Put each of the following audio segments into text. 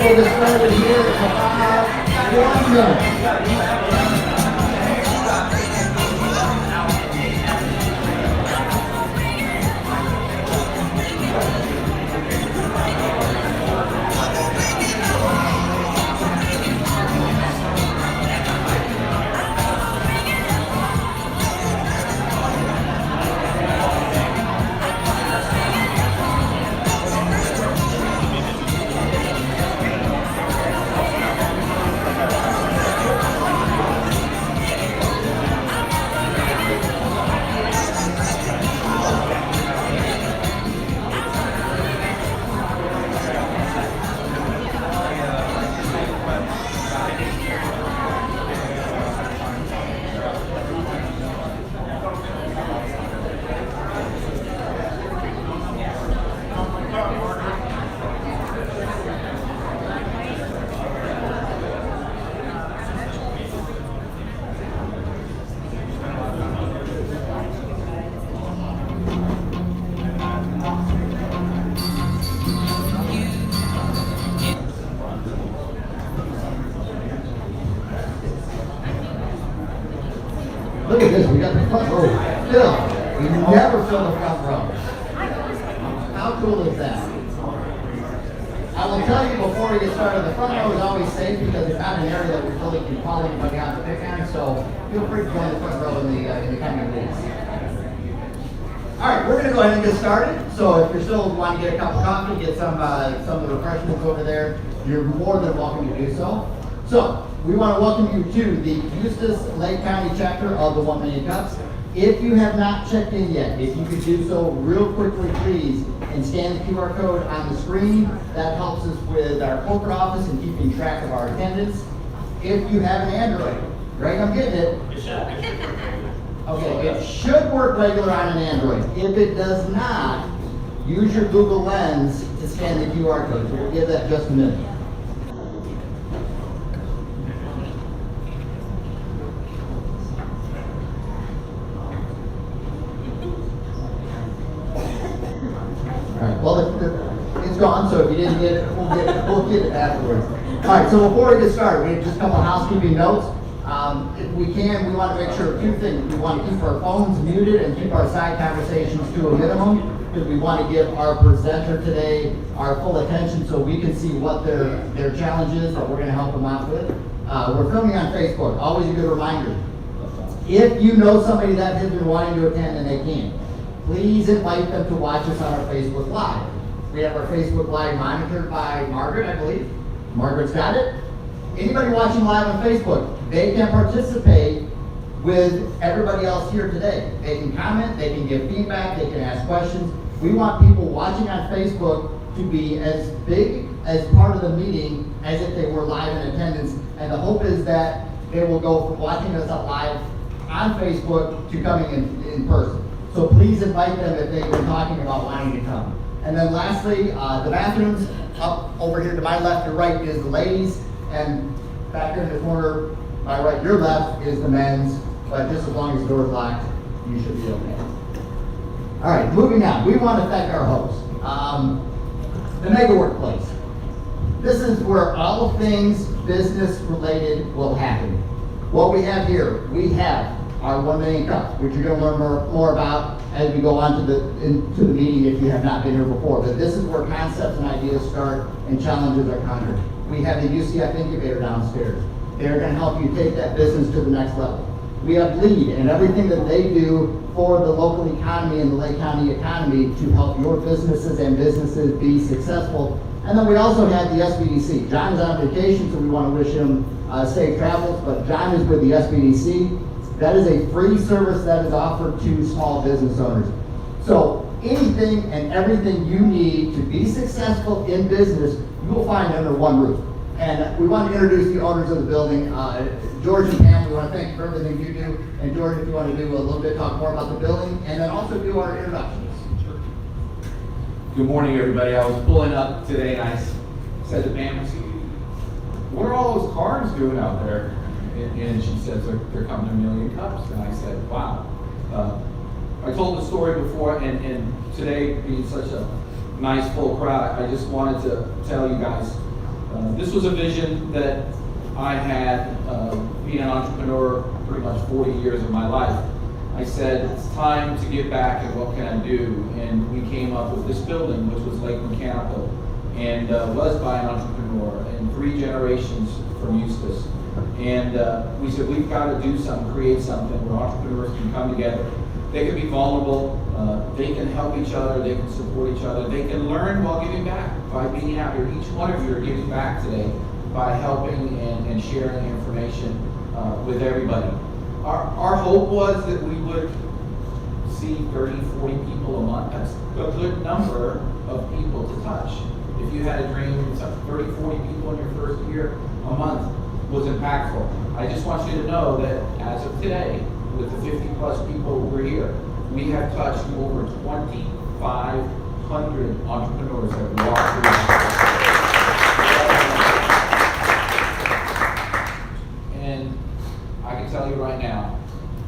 will get started here in about 1 minute. Look at this, we got the front row filled. We never fill the front row. How cool is that? I will tell you before we get started, the front row is always safe because it's not an area that we really can call anybody out to pick on, so feel free to join the front row in the coming weeks. All right, we're gonna go ahead and get started. So if you're still wanting to get a cup of coffee, get some of the refreshments over there, you're more than welcome to do so. So we want to welcome you to the Eustis Lake County chapter of the 1 Million Cups. If you have not checked in yet, if you could do so real quickly, please, and scan the QR code on the screen. That helps us with our corporate office and keeping track of our attendance. If you have an Android, Greg, I'm getting it. Okay, it should work regular on an Android. If it does not, use your Google Lens to scan the QR code. So we'll give that just a minute. Well, it's gone, so if you didn't get it, we'll get it afterwards. All right, so before we get started, we have just a couple of housekeeping notes. If we can, we want to make sure of two things. We want to keep our phones muted and keep our side conversations to a minimum, because we want to give our presenter today our full attention so we can see what their challenge is that we're going to help them out with. We're filming on Facebook, always a good reminder. If you know somebody that has been wanting to attend and they can't, please invite them to watch us on our Facebook Live. We have our Facebook Live monitored by Margaret, I believe. Margaret's got it. Anybody watching live on Facebook, they can participate with everybody else here today. They can comment, they can give feedback, they can ask questions. We want people watching on Facebook to be as big as part of the meeting as if they were live in attendance. And the hope is that they will go from watching us live on Facebook to coming in person. So please invite them if they've been talking about wanting to come. And then lastly, the bathrooms up over here to my left or right is the ladies, and back there in the corner, my right, your left is the men's, but just as long as the door's locked, you should be okay. All right, moving on. We want to thank our host, the Mega Workplace. This is where all things business related will happen. What we have here, we have our 1 Million Cups, which you're going to learn more about as we go on into the meeting if you have not been here before. But this is where concepts and ideas start and challenges are conquered. We have the UCF Incubator downstairs. They're going to help you take that business to the next level. We have LEAD and everything that they do for the local economy and the Lake County economy to help your businesses and businesses be successful. And then we also have the SBDC. John is on vacation, so we want to wish him safe travels, but John is with the SBDC. That is a free service that is offered to small business owners. So anything and everything you need to be successful in business, you will find under one roof. And we want to introduce the owners of the building. George and Pam, we want to thank you for everything you do. And George, if you want to do a little bit, talk more about the building, and then also do our introductions. Good morning, everybody. I was pulling up today and I said to Pam, what are all those cars doing out there? And she says they're coming to 1 Million Cups. And I said, wow. I told the story before, and today being such a nice full crowd, I just wanted to tell you guys This was a vision that I had, being an entrepreneur pretty much 40 years of my life. I said, it's time to give back, and what can I do? And we came up with this building, which was Lake Mechanical, and was by an entrepreneur, and 3 generations from Eustis. And we said, we've got to do something, create something where entrepreneurs can come together. They can be vulnerable, they can help each other, they can support each other, they can learn while giving back by being out here. Each one of you are giving back today by helping and sharing information with everybody. Our hope was that we would see 30, 40 people a month. That's a good number of people to touch. If you had a dream, 30, 40 people in your first year, a month was impactful. I just want you to know that as of today, with the 50 plus people who are here, we have touched over 2,500 entrepreneurs that have walked through. And I can tell you right now,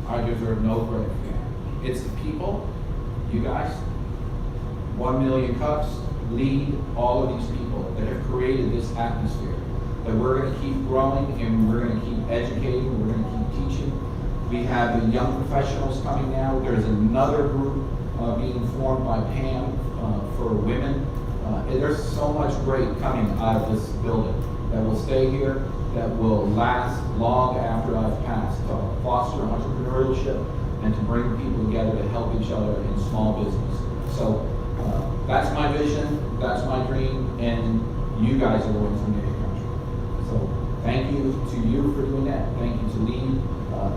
I deserve no credit. It's the people, you guys, 1 Million Cups, lead all of these people that have created this atmosphere. That we're going to keep growing, and we're going to keep educating, we're going to keep teaching. We have the young professionals coming now. There's another group being formed by Pam for women. There's so much great coming out of this building that will stay here, that will last long after I've passed, to foster entrepreneurship and to bring people together to help each other in small business. So that's my vision, that's my dream, and you guys are going to make it come true. So thank you to you for doing that. Thank you to Lee.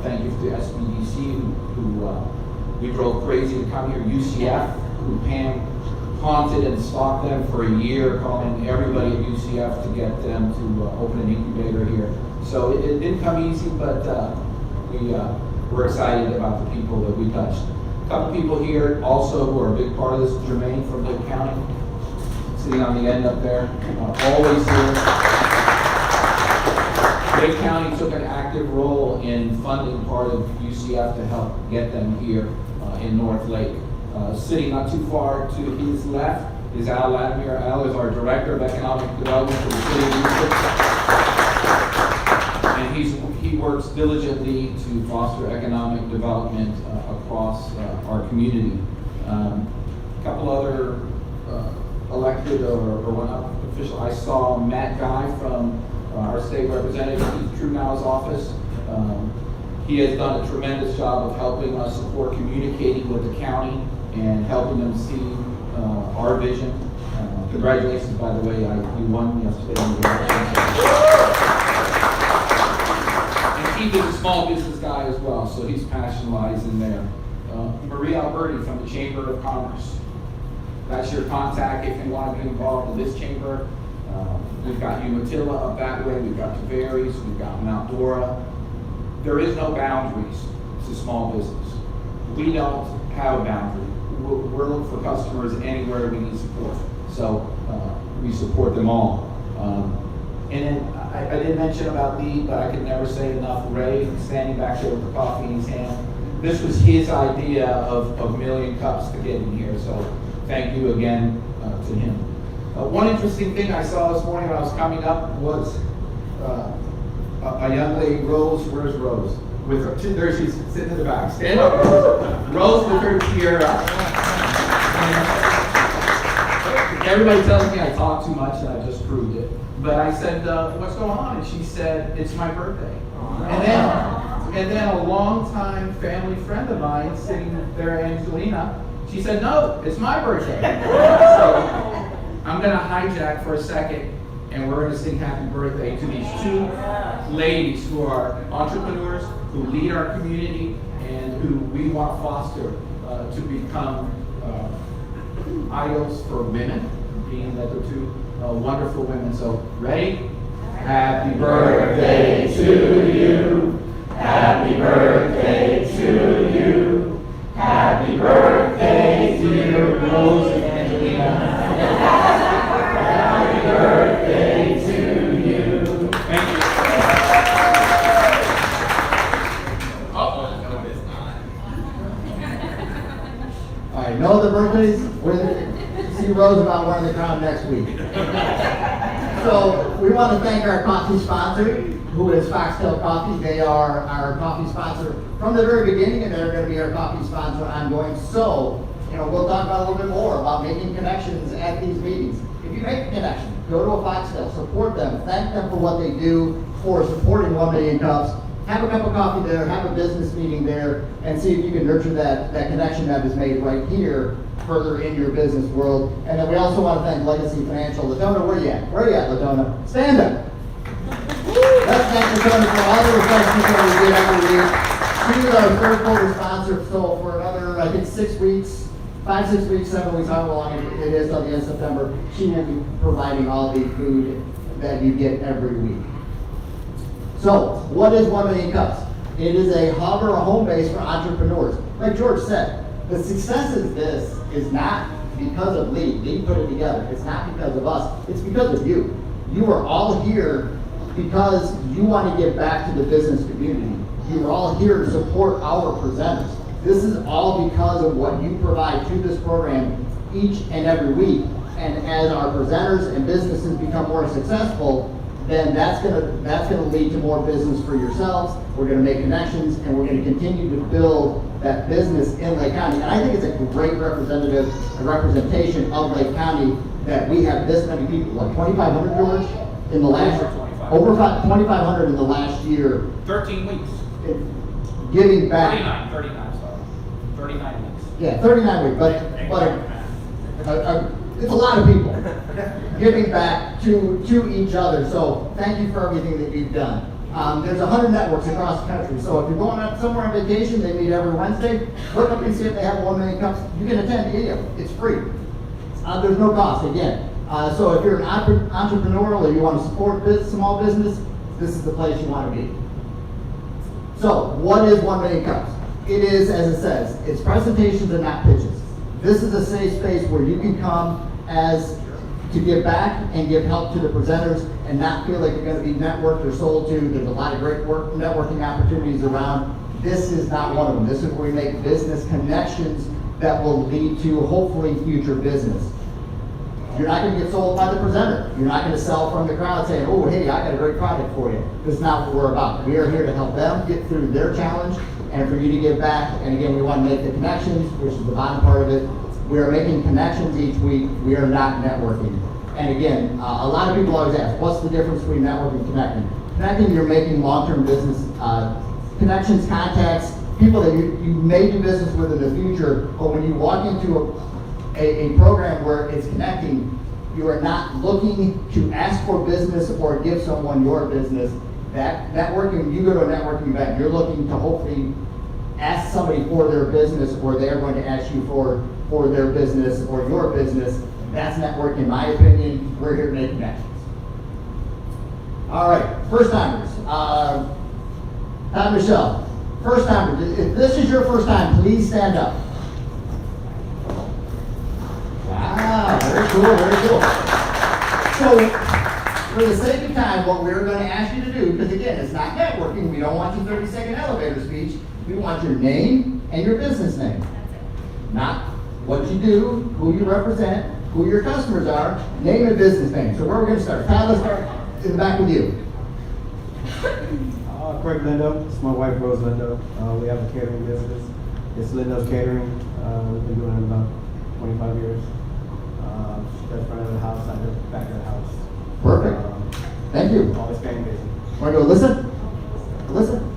Thank you to SBDC who we drove crazy to come here. UCF, who Pam haunted and stalked them for a year, calling everybody at UCF to get them to open an incubator here. So it didn't come easy, but we're excited about the people that we touched. A couple people here also who are a big part of this, Jermaine from Lake County, sitting on the end up there, always here. Lake County took an active role in funding part of UCF to help get them here in North Lake. Sitting not too far to his left is Al Latimer. Al is our Director of Economic Development for the City of Eustis. And he works diligently to foster economic development across our community. A couple other elected or one official. I saw Matt Guy from our state representative, Keith Trunau's office. He has done a tremendous job of helping us support communicating with the county and helping them see our vision. Congratulations, by the way, you won yesterday. And Keith is a small business guy as well, so he's passionalized in there. Marie Alberti from the Chamber of Commerce. That's your contact if you want to be involved in this chamber. We've got Umatilla up that way, we've got Tavares, we've got Mount Dora. There is no boundaries to small business. We don't have a boundary. We're looking for customers anywhere we need support. So we support them all. And then I didn't mention about Lee, but I could never say enough. Ray, standing back there with the coffee in his hand. This was his idea of Million Cups to get in here. So thank you again to him. One interesting thing I saw this morning when I was coming up was a young lady, Rose. Where's Rose? With her, there she's sitting in the back. Stand up, Rose. Rose with her tiara. Everybody tells me I talk too much, and I just proved it. But I said, "What's going on?" And she said, "It's my birthday." And then a longtime family friend of mine sitting there, Angelina, she said, "No, it's my birthday." So I'm going to hijack for a second, and we're going to sing happy birthday to these 2 ladies who are entrepreneurs, who lead our community, and who we want to foster to become idols for women, being that they're 2 wonderful women. So, ready? Happy birthday to you. Happy birthday to you. Happy birthday, dear Rose and Angelina. Happy birthday to you. Thank you. All right, no other birthdays? See Rose about wearing the crown next week. So we want to thank our coffee sponsor, who is Foxtail Coffee. They are our coffee sponsor from the very beginning, and they're going to be our coffee sponsor ongoing. So, we'll talk about a little bit more about making connections at these meetings. If you make a connection, go to a Foxtail, support them, thank them for what they do for supporting 1 Million Cups. Have a cup of coffee there, have a business meeting there, and see if you can nurture that connection that is made right here further in your business world. And then we also want to thank Legacy Financial. Latona, where you at? Where you at, Latona? Stand up. Let's thank Latona for all the refreshments that we did every week. She is our third quarter sponsor, so for another, I think, 6 weeks, 5, 6 weeks, 7 weeks, however long it is till the end of September, she will be providing all the food that you get every week. So, what is 1 Million Cups? It is a hub or a home base for entrepreneurs. Like George said, the success of this is not because of Lee. Lee put it together. It's not because of us. It's because of you. You are all here because you want to give back to the business community. You are all here to support our presenters. This is all because of what you provide to this program each and every week. And as our presenters and businesses become more successful, then that's gonna lead to more business for yourselves. We're gonna make connections, and we're gonna continue to build that business in Lake County. And I think it's a great representation of Lake County that we have this many people. What, 2,500, George? In the last over 2,500 in the last year. 13 weeks. Giving back. 39 weeks. Yeah, 39 weeks, but it's a lot of people giving back to each other. So thank you for everything that you've done. There's 100 networks across the country. So if you're going out somewhere on vacation, they meet every Wednesday. Look up and see if they have 1 Million Cups. You can attend any of them. It's free. There's no cost again. So if you're an entrepreneur or you want to support small business, this is the place you want to be. So what is 1 Million Cups? It is, as it says, it's presentations and not pitches. This is a safe space where you can come to give back and give help to the presenters and not feel like you're going to be networked or sold to. There's a lot of great networking opportunities around. This is not one of them. This is where we make business connections that will lead to hopefully future business. You're not going to get sold by the presenter. You're not going to sell from the crowd saying, oh, hey, I got a great product for you. This is not what we're about. We are here to help them get through their challenge and for you to give back. And again, we want to make the connections, which is the bottom part of it. We are making connections each week. We are not networking. And again, a lot of people always ask, what's the difference between networking and connecting? Connecting, you're making long-term business connections, contacts, people that you may do business with in the future. But when you walk into a program where it's connecting, you are not looking to ask for business or give someone your business. That networking, you go to a networking event, you're looking to hopefully ask somebody for their business, or they're going to ask you for their business or your business. That's networking, in my opinion. We're here to make connections. All right, first timers. Pat Michelle, first timers. If this is your first time, please stand up. Wow, very cool, very cool. So, for the sake of time, what we're going to ask you to do, because again, it's not networking. We don't want your 30-second elevator speech. We want your name and your business name. Not what you do, who you represent, who your customers are, name and business name. So where we're going to start. Pat, let's start in the back with you. Craig Lindo. It's my wife, Rose Lindo. We have a catering business. It's Lindo's Catering. We've been doing it about 25 years. That's front of the house, I live back of the house. Perfect. Thank you. Always fan busy. Want to go listen? Listen.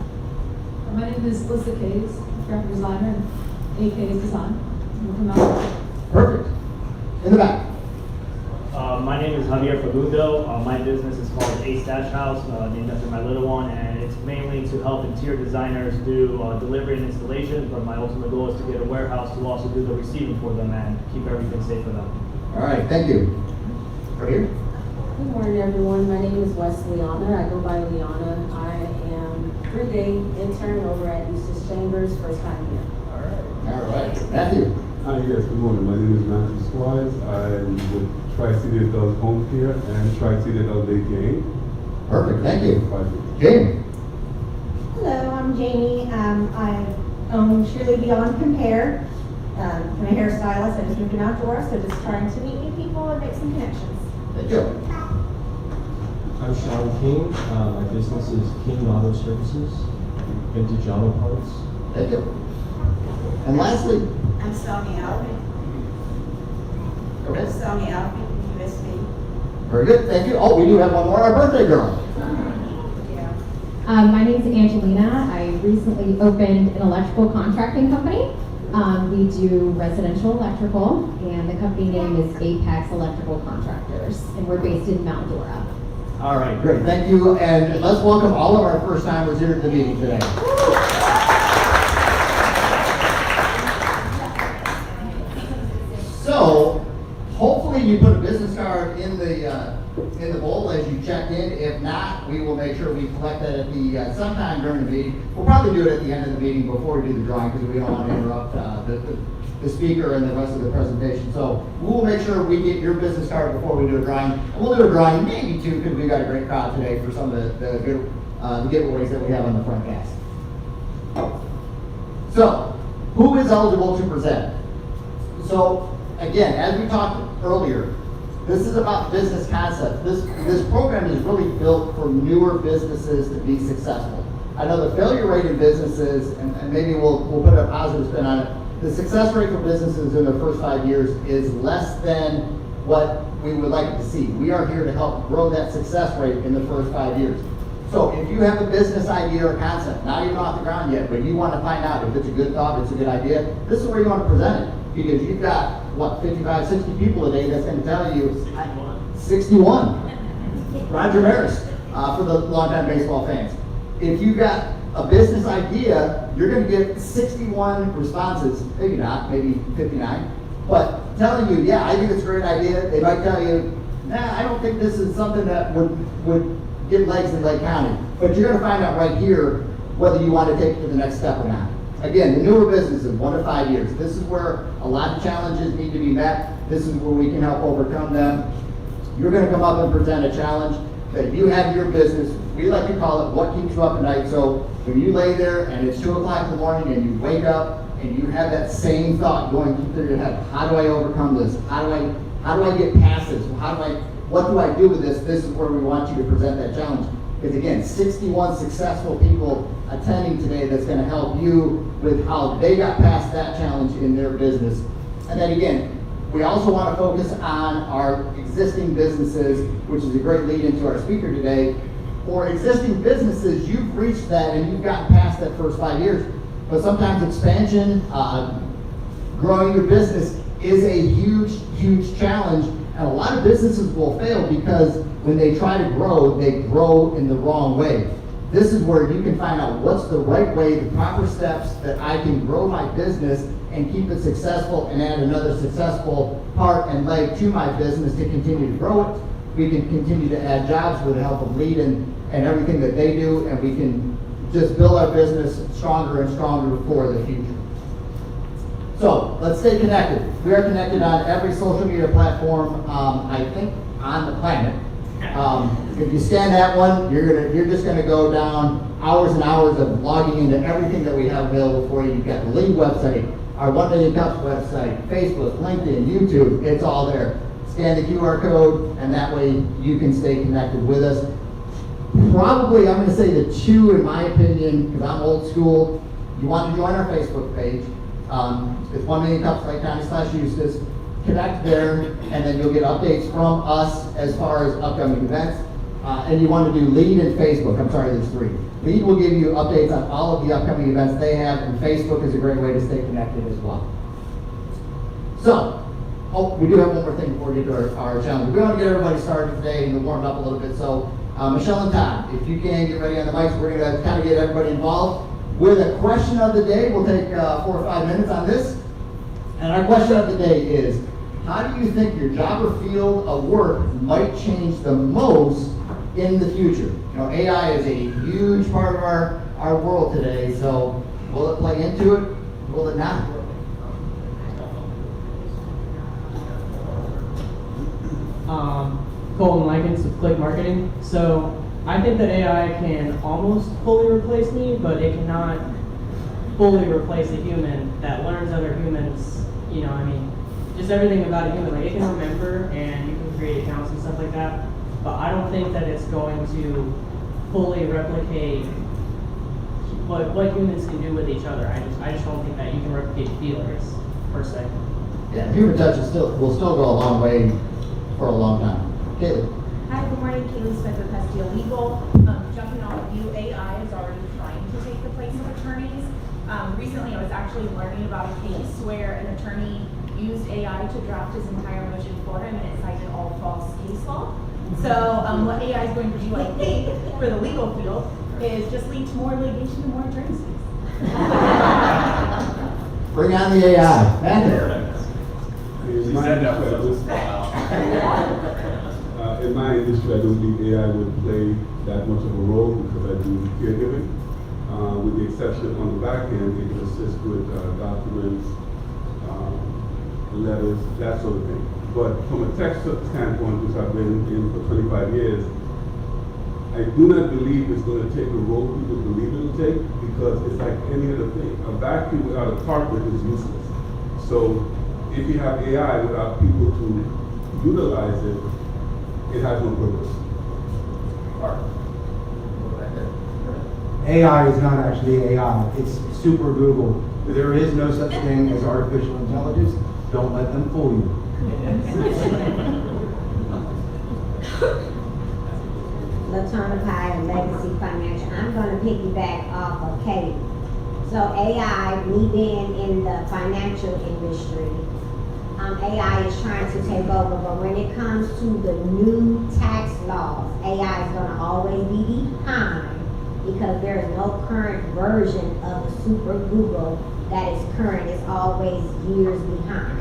My name is Lisa Case, graphic designer, and AK's Design. We'll come out. Perfect. In the back. My name is Javier Fagundo. My business is called A Stash House, named after my little one, and it's mainly to help interior designers do delivery and installation, but my ultimate goal is to get a warehouse to also do the receiving for them and keep everything safe for them. All right, thank you. Right here. Good morning, everyone. My name is Wesley Liana. I go by Liana. I am 3-day intern over at Eustis Chambers, first time here. All right. Matthew. Hi, yes, good morning. My name is Matthew Squires. I'm with Tri-City Adult Home Care and Tri-City Adult Daycare. Perfect, thank you. Jamie. Hello, I'm Jamie. I own Surely Beyond Compare. I'm a hairstylist. I just moved to outdoors, so just trying to meet new people and make some connections. Thank you. I'm Sean King. My business is King Auto Services, vintage auto parts. Thank you. And lastly, I'm Sonia Alvin. okay, Sonia Alvin, USB. very good, thank you. Oh, we do have one more, our birthday girl. Yeah. My name's Angelina. I recently opened an electrical contracting company. We do residential electrical, and the company name is Apex Electrical Contractors, and we're based in Mount Dora. All right, great, thank you, and let's welcome all of our first timers here at the meeting today. So, hopefully you put a business card in the bowl as you check in. If not, we will make sure we collect that at the sometime during the meeting. We'll probably do it at the end of the meeting before we do the drawing because we don't want to interrupt the speaker and the rest of the presentation. So we will make sure we get your business card before we do a drawing. And we'll do a drawing maybe two because we got a great crowd today for some of the good the giveaways that we have on the front desk. So, who is eligible to present? So, again, as we talked earlier, this is about business concept. This program is really built for newer businesses to be successful. I know the failure rate in businesses, and maybe we'll put a positive spin on it, the success rate for businesses in their first 5 years is less than what we would like to see. We are here to help grow that success rate in the first 5 years. So if you have a business idea or concept, not even off the ground yet, but you want to find out if it's a good thought, it's a good idea, this is where you want to present it. Because you've got, what, 55, 60 people a day that's going to tell you. 61. Roger Maris, for the longtime baseball fans. If you've got a business idea, you're going to get 61 responses, maybe not, maybe 59, but telling you, yeah, I think it's a great idea. They might tell you, nah, I don't think this is something that would get legs in Lake County. But you're going to find out right here whether you want to take it to the next step or not. Again, the newer businesses, 1 to 5 years. This is where a lot of challenges need to be met. This is where we can help overcome them. You're going to come up and present a challenge that you have your business. We like to call it what keeps you up at night. So when you lay there and it's 2 o'clock in the morning and you wake up and you have that same thought going through your head, how do I overcome this? How do I get past this? What do I do with this? This is where we want you to present that challenge. Because again, 61 successful people attending today that's going to help you with how they got past that challenge in their business. And then again, we also want to focus on our existing businesses, which is a great lead into our speaker today. For existing businesses, you've reached that and you've gotten past that first 5 years. But sometimes expansion, growing your business is a huge, huge challenge. And a lot of businesses will fail because when they try to grow, they grow in the wrong way. This is where you can find out what's the right way, the proper steps that I can grow my business and keep it successful and add another successful part and leg to my business to continue to grow it. We can continue to add jobs with the help of Lead and everything that they do, and we can just build our business stronger and stronger for the future. So let's stay connected. We are connected on every social media platform, I think, on the planet. If you scan that one, you're just gonna go down hours and hours of logging into everything that we have available for you. You've got the Lead website, our 1 Million Cups website, Facebook, LinkedIn, YouTube, it's all there. Scan the QR code, and that way you can stay connected with us. Probably, I'm gonna say the two, in my opinion, because I'm old school, you want to join our Facebook page. It's 1 Million Cups Lake County /Eustis. Connect there, and then you'll get updates from us as far as upcoming events. And you want to do Lead and Facebook. I'm sorry, there's 3. Lead will give you updates on all of the upcoming events they have, and Facebook is a great way to stay connected as well. So, we do have one more thing before we get to our challenge. We want to get everybody started today and warmed up a little bit. So, Michelle and Todd, if you can get ready on the mics, we're going to kind of get everybody involved with a question of the day. We'll take 4 or 5 minutes on this. And our question of the day is, how do you think your job or field of work might change the most in the future? You know, AI is a huge part of our world today, so will it play into it? Will it not? Colton Likens with Click Marketing. So I think that AI can almost fully replace me, but it cannot fully replace a human that learns other humans. Just everything about a human. Like, it can remember, and you can create accounts and stuff like that. but I don't think that it's going to fully replicate what humans can do with each other. I just don't think that you can replicate feelings, per se. Yeah, human touch will still go a long way for a long time. Kaylee. Hi, good morning, Kaylee Smith with Castillo Legal. Jumping off of you, AI is already trying to take the place of attorneys. Recently, I was actually learning about a case where an attorney used AI to draft his entire motion for him, and it cited all false case law. So what AI is going to do, I think, for the legal field is just lead to more litigation and more attorneys. Bring on the AI. Matthew. In my industry, I don't think AI would play that much of a role because I do caregiving. With the exception on the back end, it can assist with documents, letters, that sort of thing. But from a tech standpoint, which I've been in for 25 years, I do not believe it's going to take the role people believe it will take, because it's like any other thing. A vacuum without a carpet is useless. So if you have AI without people to utilize it, it has no purpose. AI is not actually AI. It's super Google. There is no such thing as artificial intelligence. Don't let them fool you. LaTonna Pye, Legacy Financial. I'm going to piggyback off of Katie. So AI, me being in the financial industry, AI is trying to take over, but when it comes to the new tax laws, AI is going to always be behind because there is no current version of the super Google that is current. It's always years behind.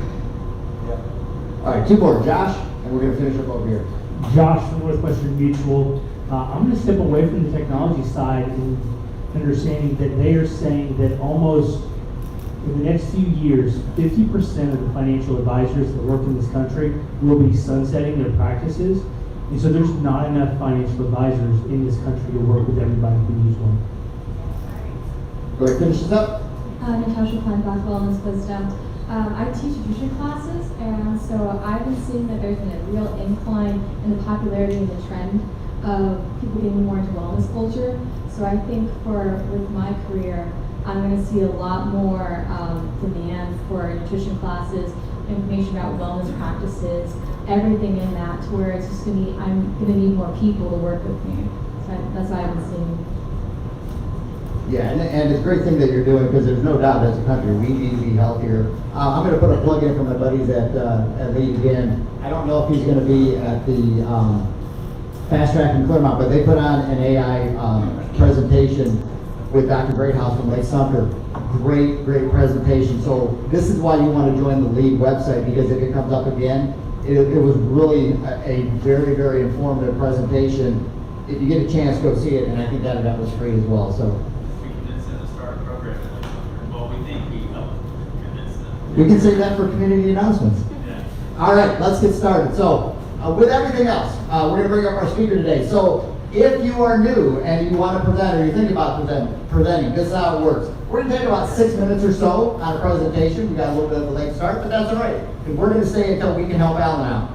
All right, two more. Josh, and we're going to finish up over here. Josh from Northwestern Mutual. I'm going to step away from the technology side and understanding that they are saying that almost in the next few years, 50% of the financial advisors that work in this country will be sunsetting their practices. And so there's not enough financial advisors in this country to work with everybody who can use one. Go ahead, finish this up. Natasha Klein-Bach, Wellness Wisdom. I teach tuition classes, and so I've been seeing that there's been a real incline in the popularity and the trend of people getting more into wellness culture. So I think with my career, I'm going to see a lot more demand for nutrition classes, information about wellness practices, everything in that, to where it's just going to be, I'm going to need more people to work with me. So that's what I've been seeing. Yeah, and it's a great thing that you're doing, because there's no doubt as a country we need to be healthier. I'm going to put a plug in for my buddies at Lead again. I don't know if he's going to be at the Fast Track in Claremont, but they put on an AI presentation with Dr. Greathouse from Lake Sumter. Great presentation. So this is why you want to join the Lead website, because if it comes up again, it was really a very informative presentation. If you get a chance, go see it, and I think that event was free as well. So. We can save that for community announcements. Yeah. All right, let's get started. So, with everything else, we're going to bring up our speaker today. So, if you are new and you want to present or you think about presenting, this is how it works. We're going to take about 6 minutes or so on a presentation. We got a little bit of a late start, but that's all right. And we're going to stay until we can help Alan out.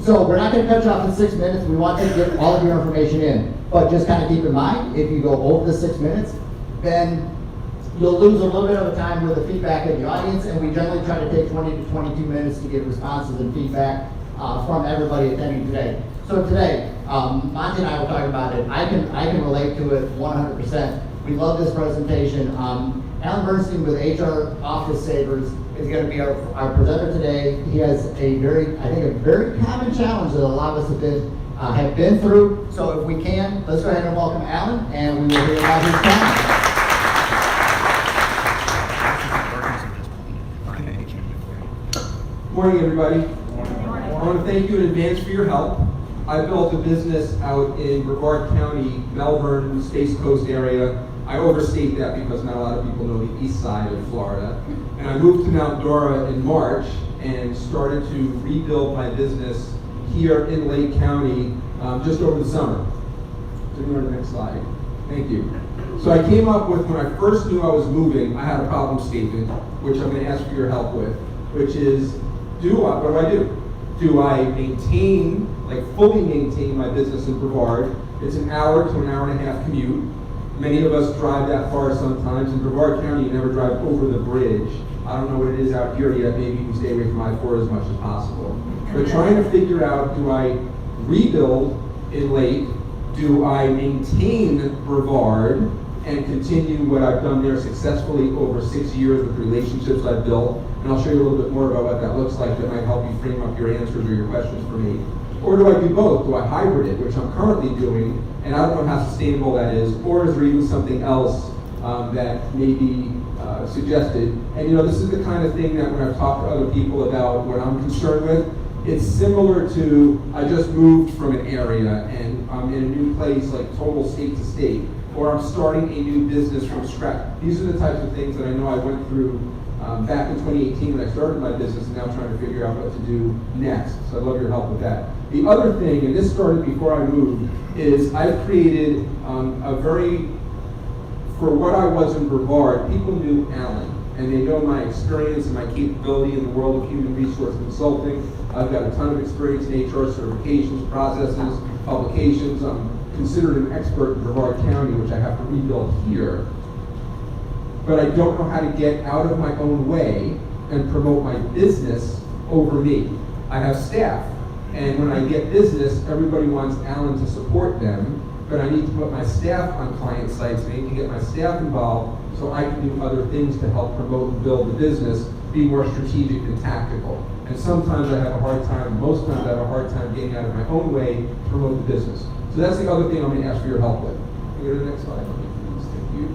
So, we're not going to cut you off in 6 minutes. We want to get all of your information in. But just kind of keep in mind, if you go over the 6 minutes, then you'll lose a little bit of time with the feedback of the audience, and we generally try to take 20 to 22 minutes to get responses and feedback from everybody attending today. So today, Monty and I were talking about it. I can relate to it 100%. We love this presentation. Alan Bernstein with HR Office Savers is going to be our presenter today. He has a very common challenge that a lot of us have been through. So if we can, let's go ahead and welcome Alan, and we will hear about his challenge. Good morning, everybody. I want to thank you in advance for your help. I built a business out in Brevard County, Melbourne, Space Coast area. I overstate that because not a lot of people know the east side of Florida. And I moved to Mount Dora in March and started to rebuild my business here in Lake County just over the summer. So go to the next slide. Thank you. So I came up with, when I first knew I was moving, I had a problem statement, which I'm going to ask for your help with, which is, what do I do? Do I maintain, like fully maintain my business in Brevard? It's an hour to an hour and a half commute. Many of us drive that far sometimes. In Brevard County, you never drive over the bridge. I don't know what it is out here yet. Maybe you stay away from I-4 as much as possible. But trying to figure out, do I rebuild in Lake? Do I maintain Brevard and continue what I've done there successfully over 6 years with relationships I've built? And I'll show you a little bit more about what that looks like that might help you frame up your answers or your questions for me. Or do I do both? Do I hybrid it, which I'm currently doing, and I don't know how sustainable that is, or is there even something else that may be suggested? And you know, this is the kind of thing that when I've talked to other people about what I'm concerned with, it's similar to, I just moved from an area and I'm in a new place, like total state to state, or I'm starting a new business from scratch. These are the types of things that I know I went through back in 2018 when I started my business, and now trying to figure out what to do next. So I'd love your help with that. The other thing, and this started before I moved, is I've created for what I was in Brevard, people knew Alan, and they know my experience and my capability in the world of human resource consulting. I've got a ton of experience in HR certifications, processes, publications. I'm considered an expert in Brevard County, which I have to rebuild here. But I don't know how to get out of my own way and promote my business over me. I have staff, and when I get business, everybody wants Alan to support them, but I need to put my staff on client sites. I need to get my staff involved so I can do other things to help promote and build the business, be more strategic and tactical. And sometimes I have a hard time, most times I have a hard time getting out of my own way to promote the business. So that's the other thing I'm going to ask for your help with. Can we go to the next slide, please? Thank you.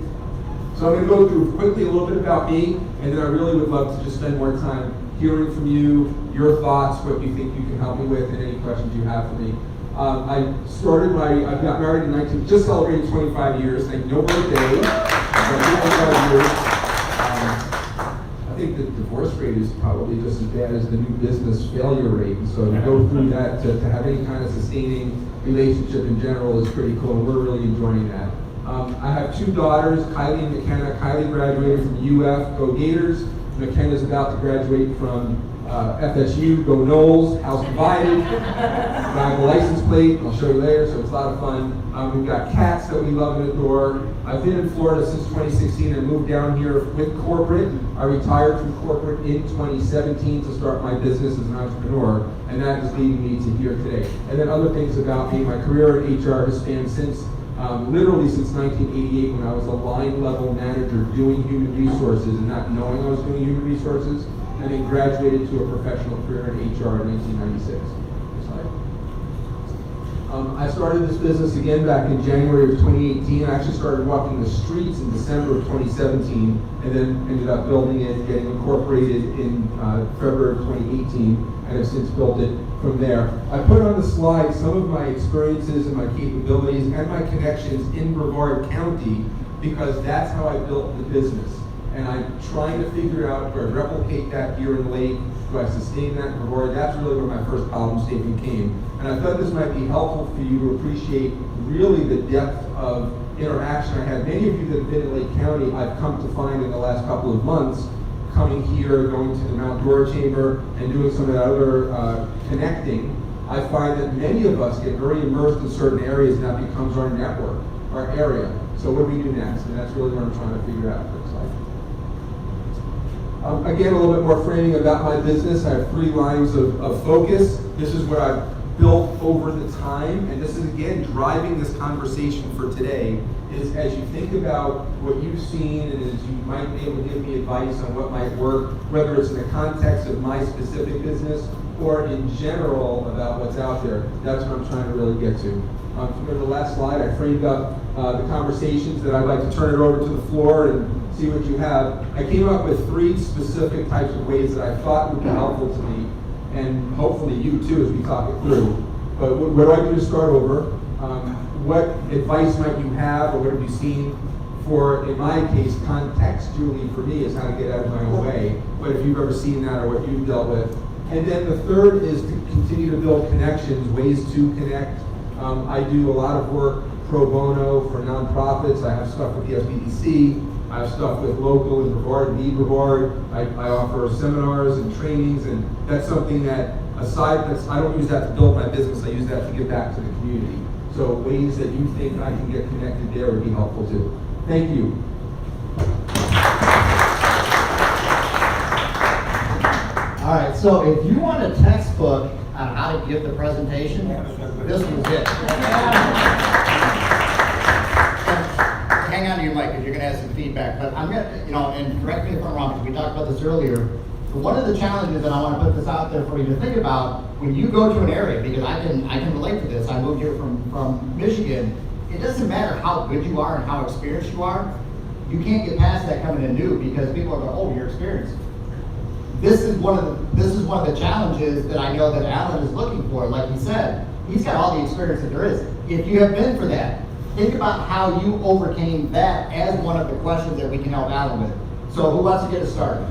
So I'm going to go through quickly a little bit about me, and then I really would love to just spend more time hearing from you, your thoughts, what you think you can help me with, and any questions you have for me. I got married in just celebrated 25 years. Thank you. No birthday. 25 years. I think the divorce rate is probably just as bad as the new business failure rate. And so to go through that, to have any kind of sustaining relationship in general is pretty cool, and we're really enjoying that. I have two daughters, Kylie and McKenna. Kylie graduated from UF, go Gators. McKenna's about to graduate from FSU, go Knowles, house divided. I have a license plate, I'll show you later, so it's a lot of fun. We've got cats that we love and adore. I've been in Florida since 2016 and moved down here with corporate. I retired from corporate in 2017 to start my business as an entrepreneur, and that is leading me to here today. And then other things about me, my career in HR has spanned literally since 1988 when I was a line level manager doing human resources and not knowing I was doing human resources, and then graduated to a professional career in HR in 1996. I started this business again back in January of 2018. I actually started walking the streets in December of 2017 and then ended up building it, getting incorporated in February of 2018, and have since built it from there. I put on the slide some of my experiences and my capabilities and my connections in Brevard County because that's how I built the business. And I'm trying to figure out, do I replicate that here in Lake? Do I sustain that in Brevard? That's really where my first problem statement came. And I thought this might be helpful for you to appreciate really the depth of interaction I had. Many of you that have been in Lake County, I've come to find in the last couple of months, coming here, going to the Mount Dora Chamber, and doing some of that other connecting, I find that many of us get very immersed in certain areas, and that becomes our network, our area. So what do we do next? And that's really what I'm trying to figure out. Again, a little bit more framing about my business. I have 3 lines of focus. This is what I've built over the time, and this is again driving this conversation for today, is as you think about what you've seen and as you might be able to give me advice on what might work, whether it's in the context of my specific business or in general about what's out there. That's what I'm trying to really get to. If you go to the last slide, I framed up the conversations that I'd like to turn it over to the floor and see what you have. I came up with 3 specific types of ways that I thought would be helpful to me, and hopefully you too as we talk it through. But what do I do to start over? What advice might you have, or what have you seen for, in my case, contextually for me, is how to get out of my own way. What if you've ever seen that or what you've dealt with? And then the third is to continue to build connections, ways to connect. I do a lot of work pro bono for nonprofits. I have stuff with the SBDC. I have stuff with local and Brevard, Brevard. I offer seminars and trainings, and that's something that I don't use that to build my business, I use that to give back to the community. So ways that you think I can get connected there would be helpful too. Thank you. All right, so if you want a textbook on how to give the presentation, this was it. Hang on to your mic because you're going to have some feedback. But I'm going to, and correct me if I'm wrong, because we talked about this earlier. But one of the challenges, and I want to put this out there for you to think about, when you go to an area, because I can relate to this. I moved here from Michigan. It doesn't matter how good you are and how experienced you are. You can't get past that coming in new because people are going, oh, you're experienced. This is one of the challenges that I know that Alan is looking for. Like he said, he's got all the experience that there is. If you have been for that, think about how you overcame that as one of the questions that we can help Alan with. So who wants to get us started?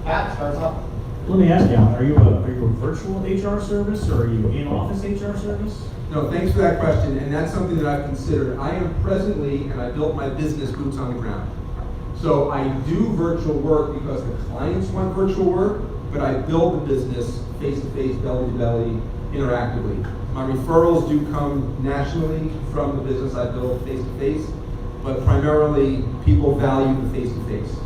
Pat starts off. Let me ask you, Alan, are you a virtual HR service or are you in-office HR service? No, thanks for that question, and that's something that I've considered. I am presently, and I built my business boots on the ground. So I do virtual work because the clients want virtual work, but I build the business face-to-face, belly-to-belly, interactively. My referrals do come nationally from the business I build face-to-face, but primarily people value the face-to-face.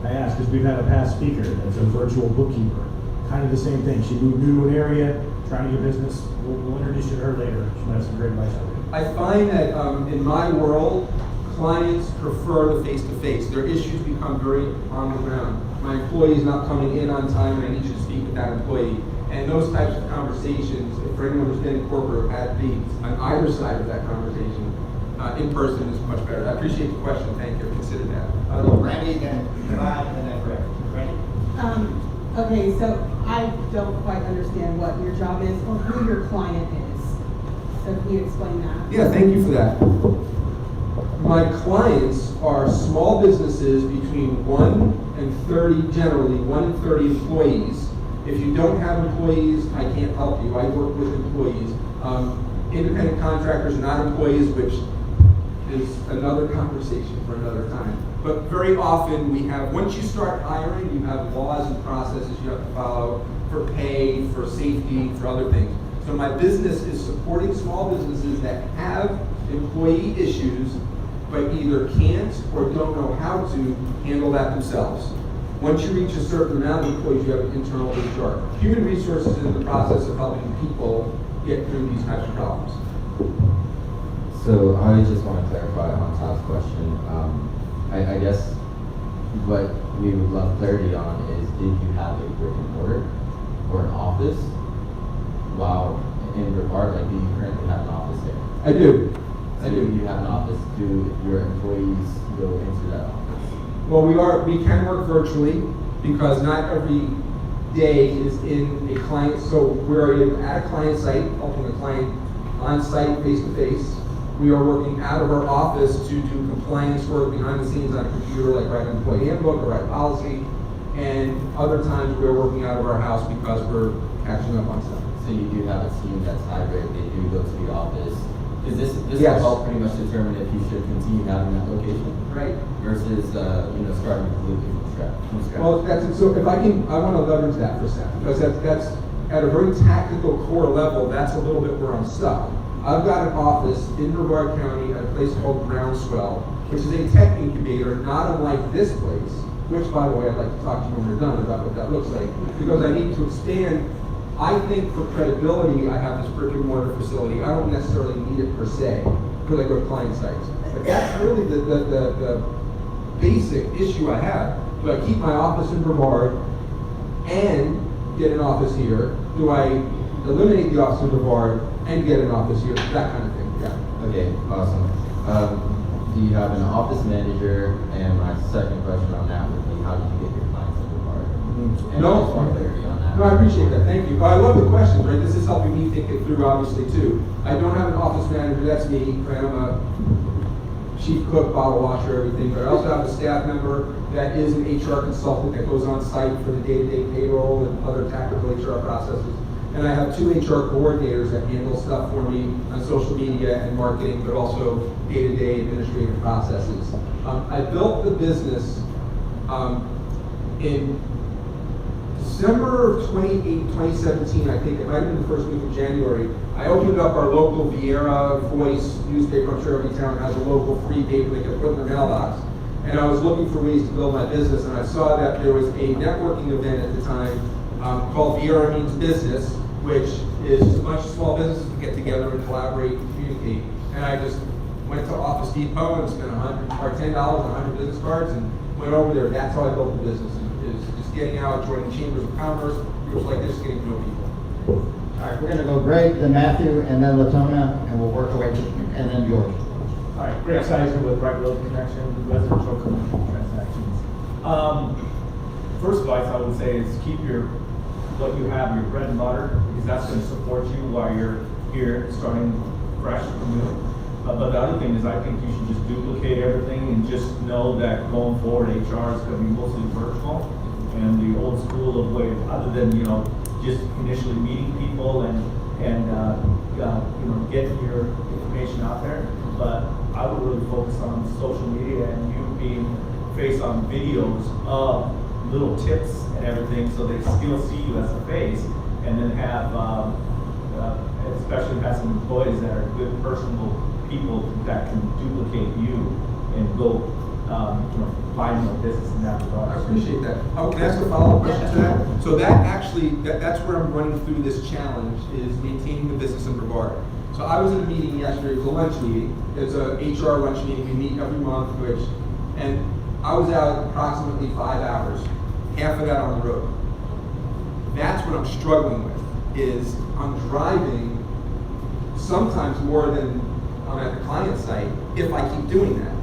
I ask because we've had a past speaker that's a virtual bookkeeper. Kind of the same thing. She moved new to an area, trying to get business. We'll introduce you to her later. She might have some great advice out there. I find that in my world, clients prefer the face-to-face. Their issues become very on the ground. My employee is not coming in on time, and I need you to speak with that employee. And those types of conversations, for anyone who's been in corporate, on either side of that conversation, in person is much better. I appreciate the question. Thank you. Consider that. Randy, then Brad, and then Greg. Randy? Okay, so I don't quite understand what your job is or who your client is. So can you explain that? Yeah, thank you for that. My clients are small businesses between 1 and 30, generally 1 and 30 employees. If you don't have employees, I can't help you. I work with employees. Independent contractors are not employees, which is another conversation for another time. But very often we have, once you start hiring, you have laws and processes you have to follow for pay, for safety, for other things. So my business is supporting small businesses that have employee issues, but either can't or don't know how to handle that themselves. Once you reach a certain amount of employees, you have an internal HR. Human resources is in the process of helping people get through these types of problems. So I just want to clarify on Todd's question. I guess what we would love clarity on is, did you have a brick and mortar or an office while in Brevard? Like, do you currently have an office there? I do. So do you have an office? Do your employees go into that office? Well, we can work virtually because not every day is in a client. So we're at a client site, helping a client on site, face to face. We are working out of our office to do compliance work behind the scenes on a computer, like write an employee handbook or write policy. And other times we're working out of our house because we're catching up on stuff. So you do have a team that's hybrid. They do go to the office. Because this Yes. will help pretty much determine if you should continue having that location, right? Versus starting completely from scratch. Well, so if I want to leverage that for a second, because that's at a very tactical core level. That's a little bit where I'm stuck. I've got an office in Brevard County at a place called Groundswell, which is a tech incubator, not unlike this place, which, by the way, I'd like to talk to you when we're done about what that looks like, because I need to expand. I think for credibility, I have this brick and mortar facility. I don't necessarily need it per se, because I go to client sites. But that's really the basic issue I have. Do I keep my office in Brevard and get an office here? Do I eliminate the office in Brevard and get an office here? That kind of thing, yeah. Okay, awesome. Do you have an office manager? And my second question on that would be, how do you get your clients in Brevard? And I just want clarity on that. No, I appreciate that. Thank you. I love the question, right? This is helping me think it through, obviously, too. I don't have an office manager. That's me. Right? I'm a chief cook, bottle washer, everything. But I also have a staff member that is an HR consultant that goes on site for the day-to-day payroll and other tactical HR processes. And I have 2 HR coordinators that handle stuff for me on social media and marketing, but also day-to-day administrative processes. I built the business in December 28, 2017, I think it might have been the first week of January, I opened up our local Viera Voice newspaper. I'm sure every town has a local free paper they can put in their mailbox. And I was looking for ways to build my business, and I saw that there was a networking event at the time called Viera Means Business, which is just a bunch of small businesses that get together and collaborate and communicate. And I just went to Office Depot and spent $10 on 100 business cards and went over there. That's how I built the business. Is just getting out, joining chambers of commerce, groups like this, getting to know people. All right, we're gonna go Greg, then Matthew, and then Latona, and we'll work our way to, and then George. All right, Greg Sizer with Right Road Connection, residential commercial transactions. First advice I would say is keep what you have, your bread and butter, because that's going to support you while you're here starting fresh and new. But the other thing is I think you should just duplicate everything and just know that going forward, HR is going to be mostly virtual and the old school of way, other than, just initially meeting people and getting your information out there. But I would really focus on social media and you being face on videos of little tips and everything, so they still see you as a face, and then have, especially have some employees that are good, personable people that can duplicate you and go, find more business in that regard. I appreciate that. Oh, can I ask a follow-up question to that? So that actually, that's where I'm running through this challenge, is maintaining the business in Brevard. So I was in a meeting yesterday, it was a lunch meeting. It's a HR lunch meeting, we meet every month, and I was out approximately 5 hours, half of that on the road. That's what I'm struggling with, is I'm driving sometimes more than I'm at the client site if I keep doing that.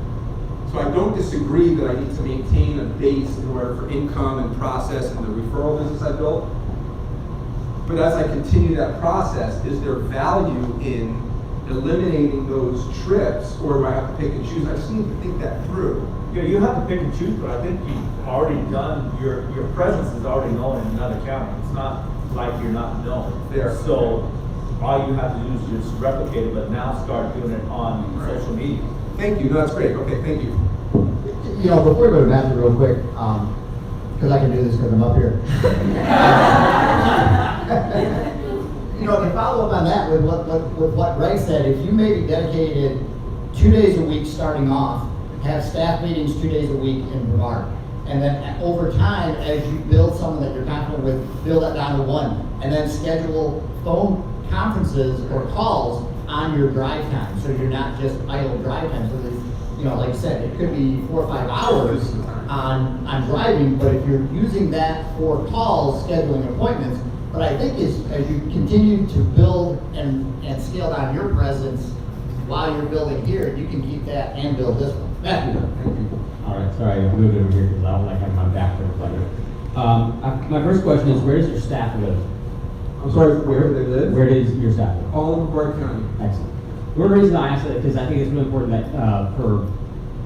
So I don't disagree that I need to maintain a base in order for income and process and the referral business I built. But as I continue that process, is there value in eliminating those trips, or do I have to pick and choose? I just need to think that through. Yeah, you have to pick and choose, but I think you've already done, your presence is already known in another county. It's not like you're not known. There. So all you have to do is just replicate it, but now start doing it on social media. Thank you, no, that's great, okay, thank you. Before we go to Matthew real quick, because I can do this because I'm up here. To follow up on that with what Greg said, if you maybe dedicated 2 days a week starting off, have staff meetings 2 days a week in Brevard, and then over time, as you build someone that you're confident with, build that down to one, and then schedule phone conferences or calls on your drive time, so you're not just idle drive time. So there's, like you said, it could be 4 or 5 hours on driving, but if you're using that for calls, scheduling appointments. But I think as you continue to build and scale down your presence while you're building here, you can keep that and build this one. Matthew. Thank you. All right, sorry, I moved over here because I don't like having my back to everybody. My first question is, where does your staff live? I'm sorry, where do they live? Where does your staff live? All in Brevard County. Excellent. One reason I ask that is because I think it's really important that for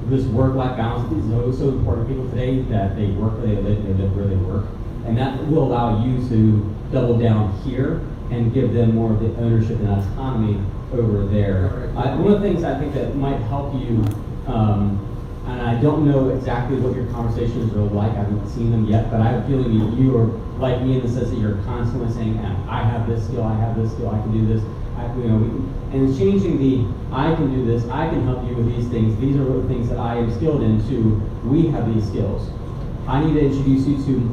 this work-life balance is so important to people today, that they work where they live and they live where they work. And that will allow you to double down here and give them more of the ownership and autonomy over there. One of the things I think that might help you, and I don't know exactly what your conversations are like, I haven't seen them yet, but I have a feeling you are like me in the sense that you're constantly saying, I have this skill, I have this skill, I can do this. And it's changing the, I can do this, I can help you with these things, these are the things that I am skilled in, to we have these skills. I need to introduce you to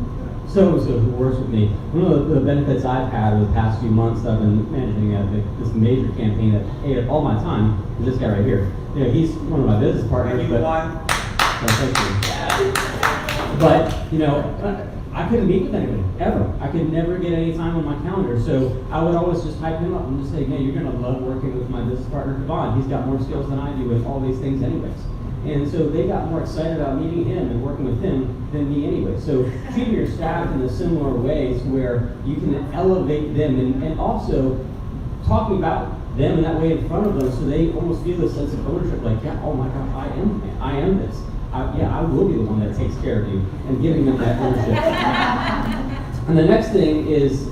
so-and-so who works with me. One of the benefits I've had over the past few months that I've been managing this major campaign that ate up all my time is this guy right here. He's one of my business partners, but thank you. But I couldn't meet with anybody ever. I could never get any time on my calendar, so I would always just type him up and just say, "Hey, you're gonna love working with my business partner Devon. He's got more skills than I do with all these things, anyways." And so they got more excited about meeting him and working with him than me anyway. So treat your staff in a similar ways where you can elevate them and also talking about them in that way in front of them, so they almost feel a sense of ownership, like, yeah, oh my God, I am this. I will be the one that takes care of you, and giving them that ownership. And the next thing is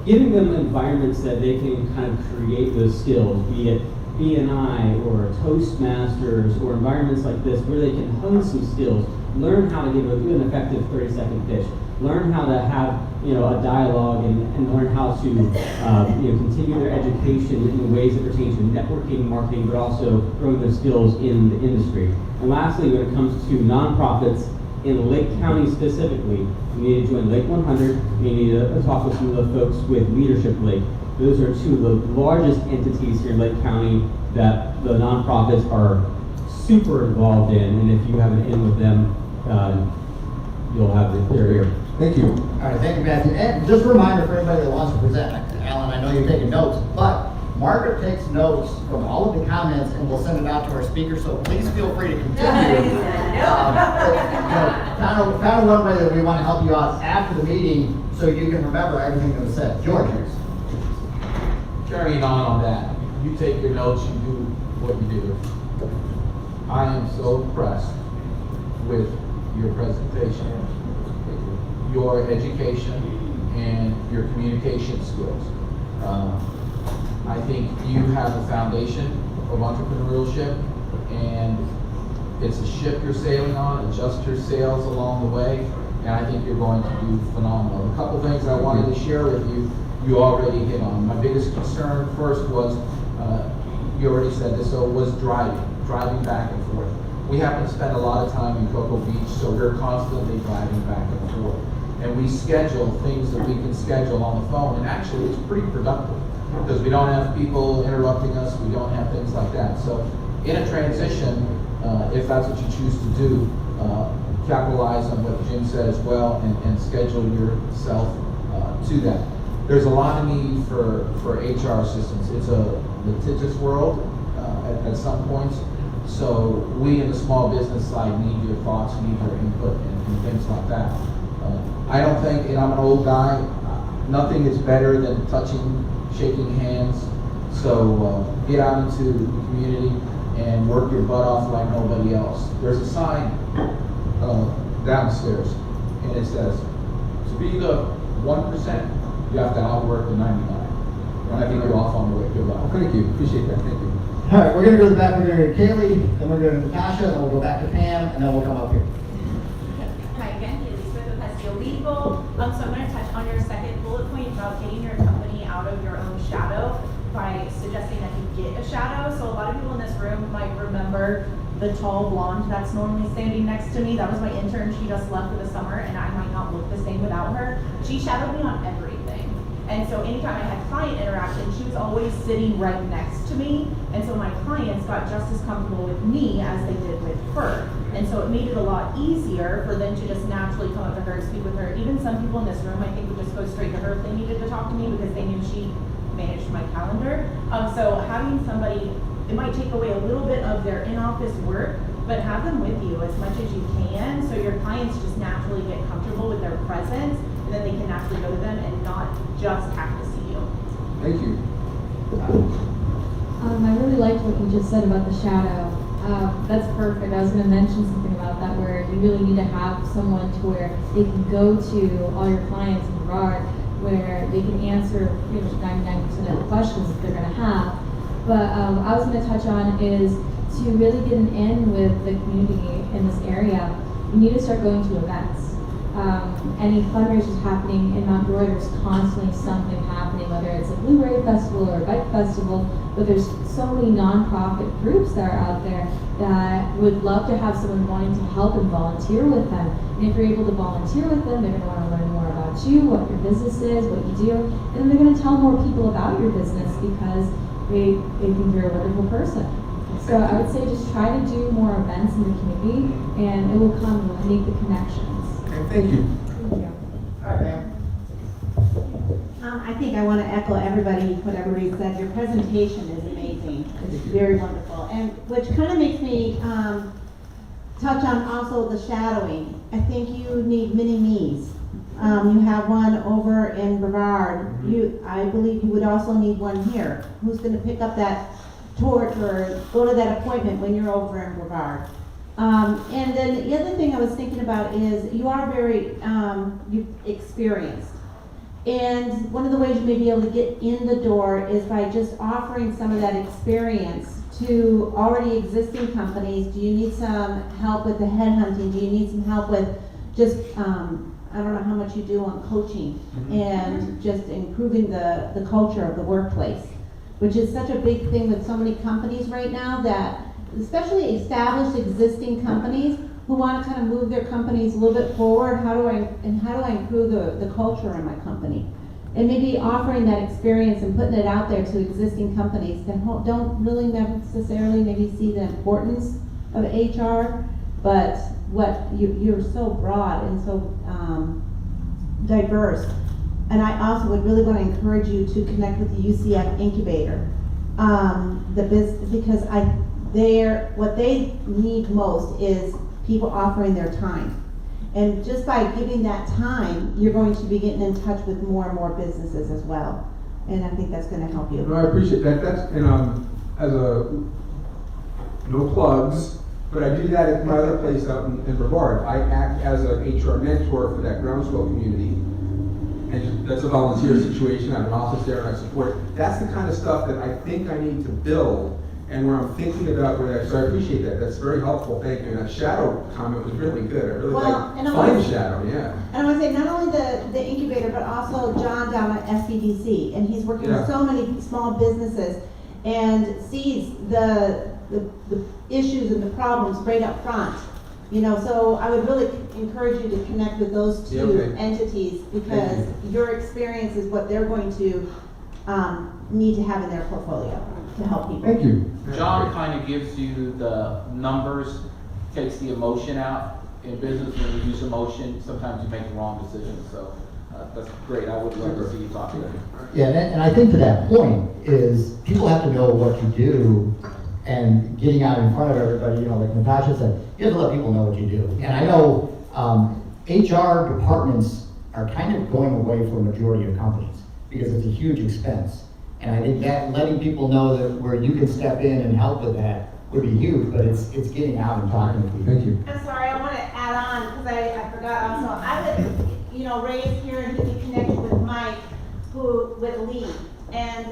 giving them environments that they can kind of create those skills, be it B&I or Toastmasters or environments like this where they can hone some skills, learn how to give an effective 30-second pitch, learn how to have, a dialogue and learn how to, continue their education in ways that pertain to networking, marketing, but also growing their skills in the industry. And lastly, when it comes to nonprofits in Lake County specifically, you need to join Lake 100. You need to talk with some of the folks with Leadership Lake. Those are two of the largest entities here in Lake County that the nonprofits are super involved in. And if you have an in with them, you'll have their ear. Thank you. All right, thank you, Matthew. And just a reminder for anybody that wants to present, Alan, I know you're taking notes, but Margaret takes notes from all of the comments and we'll send it out to our speakers, so please feel free to continue. Kind of one way that we want to help you out after the meeting so you can remember everything that was said. George. Carrying on that, you take your notes, you do what you do. I am so impressed with your presentation, your education, and your communication skills. I think you have a foundation of entrepreneurship, and it's a ship you're sailing on. Adjust your sails along the way, and I think you're going to do phenomenal. A couple things I wanted to share with you, you already hit on. My biggest concern first was, you already said this, so was driving back and forth. We happen to spend a lot of time in Cocoa Beach, so we're constantly driving back and forth. And we schedule things that we can schedule on the phone, and actually it's pretty productive because we don't have people interrupting us, we don't have things like that. So in a transition, if that's what you choose to do, capitalize on what Jim said as well and schedule yourself to that. There's a lot of need for HR assistants. It's a litigious world at some points. So we in the small business side need your thoughts, need your input and things like that. I don't think, and I'm an old guy, nothing is better than touching, shaking hands. So get out into the community and work your butt off like nobody else. There's a sign downstairs, and it says, to be the 1%, you have to outwork the 99. And I think you're off on the way. Good luck. Thank you, appreciate that, thank you. All right, we're going to go to the back, we're going to go to Kaylee, then we're going to Natasha, then we'll go back to Pam, and then we'll come up here. Hi again, Elizabeth with Hestio Legal. So I'm going to touch on your second bullet point about getting your company out of your own shadow by suggesting that you get a shadow. So a lot of people in this room might remember the tall blonde that's normally standing next to me. That was my intern. She just left for the summer, and I might not look the same without her. She shadowed me on everything. And so anytime I had client interaction, she was always sitting right next to me. And so my clients got just as comfortable with me as they did with her. And so it made it a lot easier for them to just naturally come up to her and speak with her. Even some people in this room, I think, would just go straight to her if they needed to talk to me because they knew she managed my calendar. So having somebody, it might take away a little bit of their in-office work, but have them with you as much as you can so your clients just naturally get comfortable with their presence, and then they can naturally go to them and not just have to see you. Thank you. I really liked what you just said about the shadow. That's perfect. I was going to mention something about that where you really need to have someone to where they can go to all your clients in Brevard where they can answer 99% of the questions that they're going to have. But I was going to touch on is to really get an in with the community in this area, you need to start going to events. Any fundraisers happening in Mount Dora, there's constantly something happening, whether it's a Blueberry Festival or a Bike Festival, but there's so many nonprofit groups that are out there that would love to have someone wanting to help and volunteer with them. And if you're able to volunteer with them, they're going to want to learn more about you, what your business is, what you do, and they're going to tell more people about your business because they think you're a wonderful person. So I would say just try to do more events in the community, and it will come with make the connections. Okay, thank you. All right, ma'am. I think I want to echo what everybody said. Your presentation is amazing. It's very wonderful. And which kind of makes me touch on also the shadowing. I think you need mini me's. You have one over in Brevard. I believe you would also need one here. Who's going to pick up that torch or go to that appointment when you're over in Brevard? And then the other thing I was thinking about is you are very experienced. And one of the ways you may be able to get in the door is by just offering some of that experience to already existing companies. Do you need some help with the headhunting? Do you need some help with just I don't know how much you do on coaching and just improving the culture of the workplace, which is such a big thing with so many companies right now, that especially established existing companies who want to kind of move their companies a little bit forward. How do I improve the culture in my company? And maybe offering that experience and putting it out there to existing companies that don't really necessarily maybe see the importance of HR, but you're so broad and so diverse. And I also would really want to encourage you to connect with the UCF incubator, because what they need most is people offering their time. And just by giving that time, you're going to be getting in touch with more and more businesses as well. And I think that's going to help you. No, I appreciate that. That's, and as no plugs, but I do that at my other place out in Brevard. I act as an HR mentor for that groundswell community. And that's a volunteer situation. I have an office there and I support. That's the kind of stuff that I think I need to build, and where I'm thinking about so I appreciate that. That's very helpful. Thank you. And that shadow comment was really good. I really like shadow, yeah. And I want to say not only the incubator, but also John down at SBDC, and he's working with so many small businesses and sees the issues and the problems right up front. So I would really encourage you to connect with those two entities, because your experience is what they're going to need to have in their portfolio to help people. Thank you. John kind of gives you the numbers, takes the emotion out. In business, when you use emotion, sometimes you make the wrong decisions. So that's great. I would love to see you talk to them. Yeah, and I think to that point is people have to know what you do, and getting out in front of everybody, like Natasha said, you have to let people know what you do. And I know HR departments are kind of going away for a majority of companies because it's a huge expense. And I think that letting people know that where you can step in and help with that would be huge, but it's getting out and talking to people. Thank you. I'm sorry, I want to add on, because I forgot also, I would, Ray's here and he could connect with Mike, with Lee. And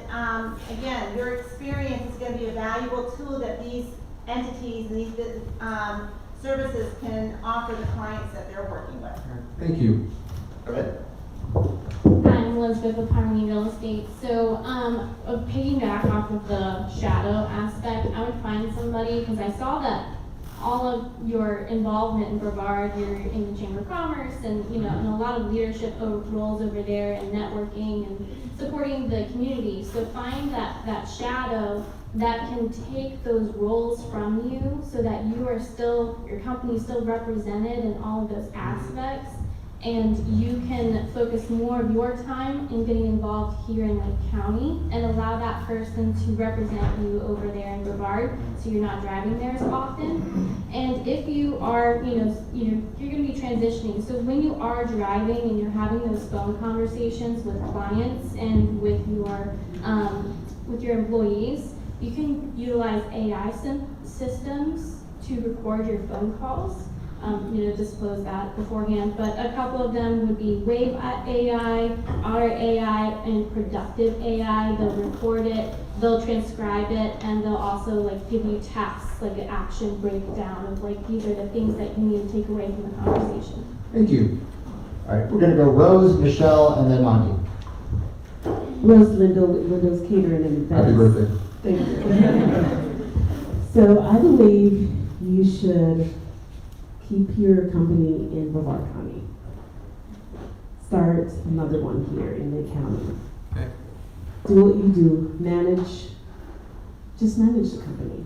again, your experience is going to be a valuable tool that these entities and these services can offer the clients that they're working with. Thank you. All right. Hi, I'm Elizabeth with Harmony Real Estate. So, piggyback off of the shadow aspect, I would find somebody, because I saw that all of your involvement in Brevard, you're in the Chamber of Commerce and, and a lot of leadership roles over there and networking and supporting the community. So find that shadow that can take those roles from you so that your company is still represented in all of those aspects, and you can focus more of your time in getting involved here in Lake County and allow that person to represent you over there in Brevard, so you're not driving there as often. And if you are, you're going to be transitioning. So when you are driving and you're having those phone conversations with clients and with your employees, you can utilize AI systems to record your phone calls. Disclose that beforehand, but a couple of them would be Wave AI, Otter AI, and Productive AI. They'll record it, they'll transcribe it, and they'll also give you tasks, like an action breakdown of these are the things that you need to take away from the conversation. Thank you. All right, we're going to go Rose, Michelle, and then Monty. Rose Lindo with Lindo's Catering and Events. Happy birthday. Thank you. So I believe you should keep your company in Brevard County. Start another one here in Lake County. Okay. Do what you do. Just manage the company.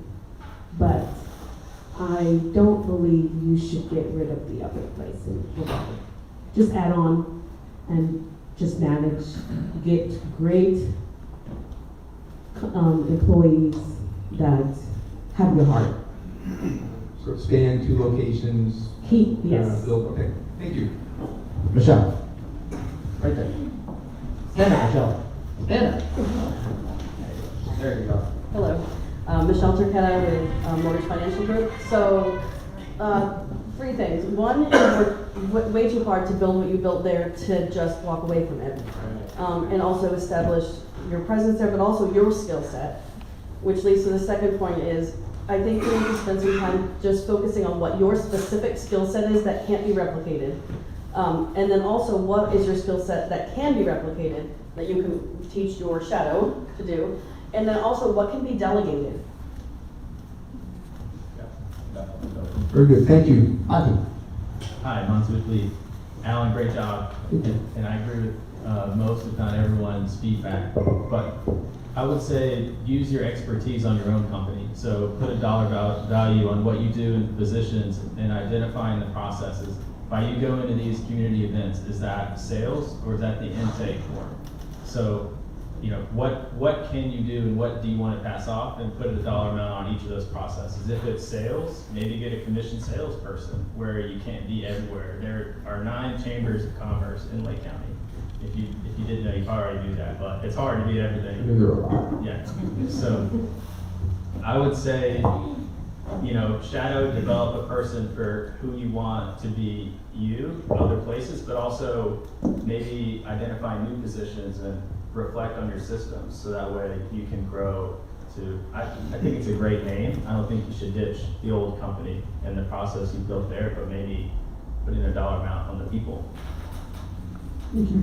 But I don't believe you should get rid of the other place in Brevard. Just add on and just manage. Get great employees that have your heart. So expand 2 locations. Yes. Okay. Thank you. Michelle. Right there. Stand up, Michelle. Stand up. There you go. Hello. Michelle Turquetta with Mortgage Financial Group. So, 3 things. One, it's way too hard to build what you built there to just walk away from it. And also establish your presence there, but also your skill set. Which leads to the second point is, I think you need to spend some time just focusing on what your specific skill set is that can't be replicated. And then also, what is your skill set that can be replicated, that you can teach your shadow to do? And then also, what can be delegated? Very good, thank you. Adi? Hi, Mansoor Lee. Alan, great job. And I agree with most, if not everyone's feedback. But I would say use your expertise on your own company. So put a dollar value on what you do in positions and identifying the processes. By you going to these community events, is that sales or is that the intake form? So, you know, what can you do and what do you want to pass off, and put a dollar amount on each of those processes. If it's sales, maybe get a commissioned salesperson where you can't be everywhere. There are 9 chambers of commerce in Lake County. If you didn't know, you already knew that, but it's hard to be everything. There are a lot. Yeah. So I would say, you know, shadow, develop a person for who you want to be you, other places, but also maybe identify new positions and reflect on your systems so that way you can grow to, I think it's a great name. I don't think you should ditch the old company and the process you built there, but maybe putting a dollar amount on the people. Thank you.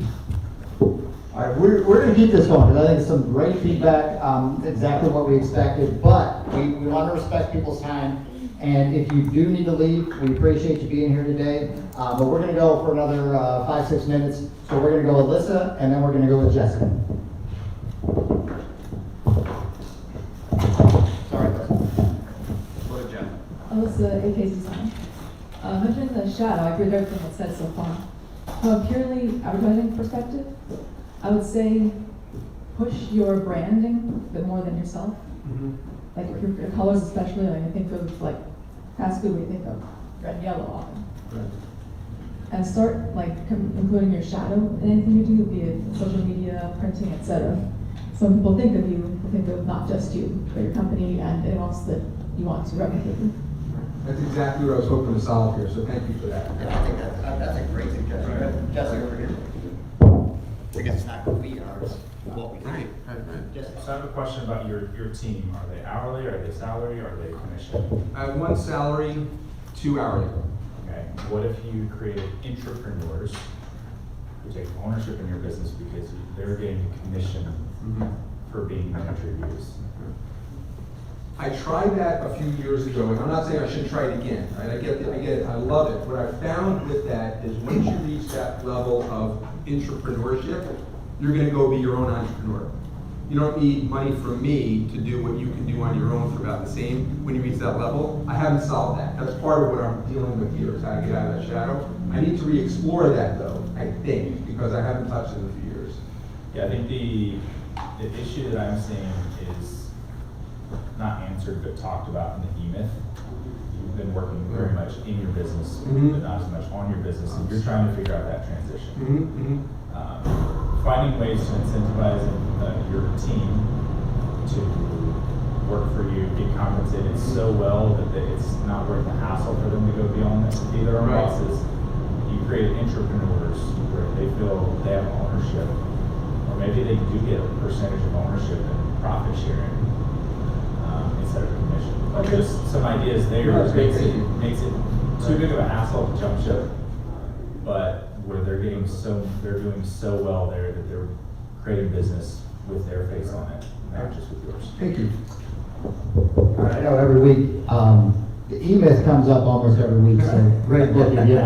All right, we're gonna keep this going, because I think it's some great feedback, exactly what we expected, but we want to respect people's time. And if you do need to leave, we appreciate you being here today. But we're gonna go for another 5-6 minutes. So we're gonna go with Alyssa, and then we're gonna go with Jessica. Sorry, Alyssa. Alyssa, AK Design. Mentioning the shadow, I agree with everything that's said so far. From a purely advertising perspective, I would say push your branding a bit more than yourself. Like your colors especially, like I think of like fast food, we think of red and yellow often. And start like including your shadow in anything you do, be it social media, printing, etc. So when people think of you, they think of not just you, but your company and anyone else that you want to replicate. That's exactly what I was hoping to solve here, so thank you for that. I think that's a great suggestion. Jessica over here. I guess it's not what we are, it's what we think. So I have a question about your team. Are they hourly, are they salary, or are they commission? I have 1 salary, 2 hourly. Okay. What if you created entrepreneurs who take ownership in your business because they're getting commission for being manager use? I tried that a few years ago, and I'm not saying I shouldn't try it again, right? I get it, I love it. What I found with that is once you reach that level of entrepreneurship, you're gonna go be your own entrepreneur. You don't need money from me to do what you can do on your own for about the same when you reach that level. I haven't solved that. That's part of what I'm dealing with here, is how to get out of that shadow. I need to re-explore that though, I think, because I haven't touched it in a few years. Yeah, I think the issue that I'm seeing is not answered but talked about in the E-Myth. You've been working very much in your business, but not as much on your business, and you're trying to figure out that transition. Finding ways to incentivize your team to work for you, get compensated so well that it's not worth the hassle for them to go beyond that. Either our bosses, you create entrepreneurs where they feel they have ownership, or maybe they do get a percentage of ownership and profit sharing instead of commission. But just some ideas there makes it too big of a hassle to jump ship, but where they're doing so well there that they're creating business with their face on it, not just with yours. Thank you. I know every week, the E-Myth comes up almost every week, so great book again.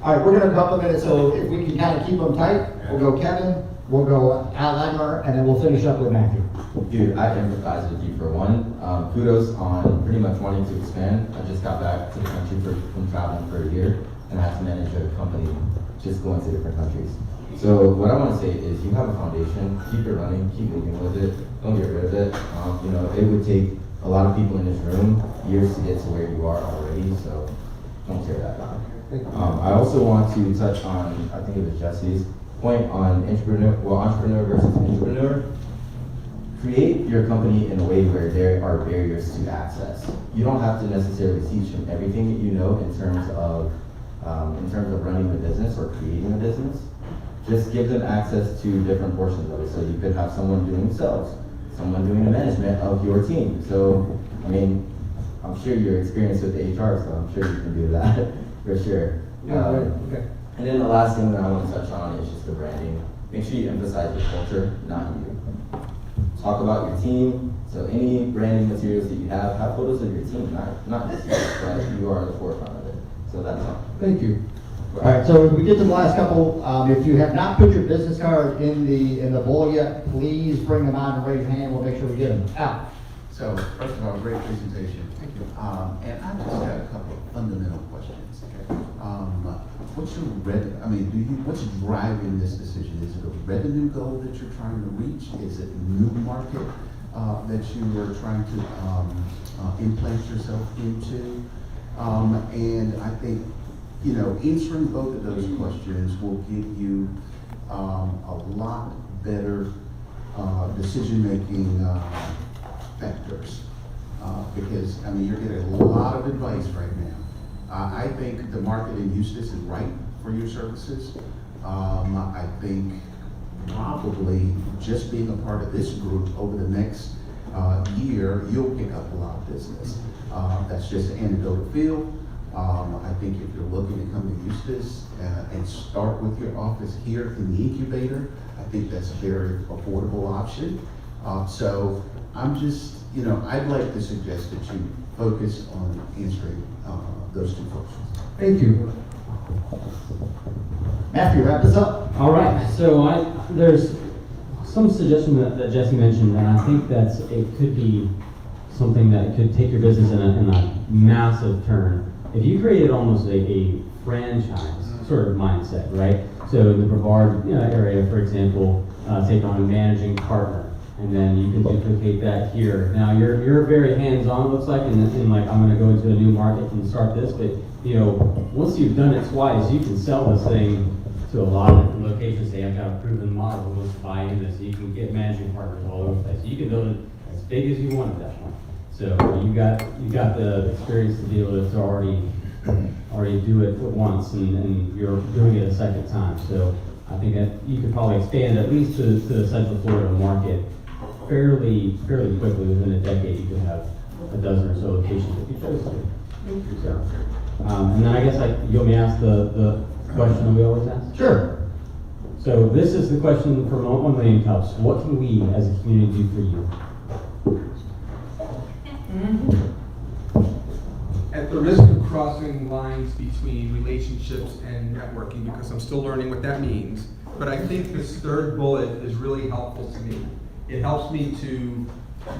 All right, we're gonna couple of minutes, so if we can kind of keep them tight, we'll go Kevin, we'll go Al Adler, and then we'll finish up with Matthew. Dude, I empathize with you for one. Kudos on pretty much wanting to expand. I just got back to the country from traveling for a year, and I had to manage a company just going to different countries. So what I want to say is you have a foundation, keep it running, keep moving with it, don't get rid of it. You know, it would take a lot of people in this room years to get to where you are already, so don't tear that down. I also want to touch on, I think it was Jesse's point on entrepreneur versus entrepreneur. Create your company in a way where there are barriers to access. You don't have to necessarily teach them everything that you know in terms of running the business or creating a business. Just give them access to different portions of it. So you could have someone doing sales, someone doing the management of your team. So, I mean, I'm sure you're experienced with HR, so I'm sure you can do that for sure. Okay. And then the last thing that I want to touch on is just the branding. Make sure you emphasize the culture, not you. Talk about your team. So any branding materials that you have photos of your team, not just you, but you are at the forefront of it. So that's all. Thank you. All right, so we did the last couple. If you have not put your business card in the bowl yet, please bring them out and raise your hand. We'll make sure we get them out. So, first of all, great presentation. Thank you. And I just got a couple of fundamental questions. What's your what's driving this decision? Is it a revenue goal that you're trying to reach? Is it a new market that you are trying to implant yourself into? And I think, answering both of those questions will give you a lot better decision-making factors. Because, you're getting a lot of advice right now. I think the market in Eustis is right for your services. I think probably just being a part of this group over the next year, you'll pick up a lot of business. That's just an anecdotal feel. I think if you're looking to come to Eustis and start with your office here in the incubator, I think that's a very affordable option. So I'm just, I'd like to suggest that you focus on answering those two questions. Thank you. Matthew, wrap this up. All right, so there's some suggestion that Jesse mentioned, and I think it could be something that could take your business in a massive turn. If you created almost a franchise sort of mindset, right? So in the Brevard area, for example, take on a managing partner, and then you can duplicate that here. Now you're very hands-on, it looks like, and like I'm going to go into a new market and start this, but once you've done it twice, you can sell this thing to a lot of different locations. Say, I've got a proven model who wants to buy into this. You can get managing partners all over the place. You can build it as big as you want at that point. So you got the experience to be able to already do it once, and you're doing it a second time. So I think that you could probably expand at least to the Central Florida market fairly quickly. Within a decade, you could have a dozen or so locations if you chose to. So, and then I guess you want me to ask the question that we always ask? Sure. So this is the question from 1 Million Cups. What can we as a community do for you? At the risk of crossing lines between relationships and networking, because I'm still learning what that means, but I think this third bullet is really helpful to me. It helps me to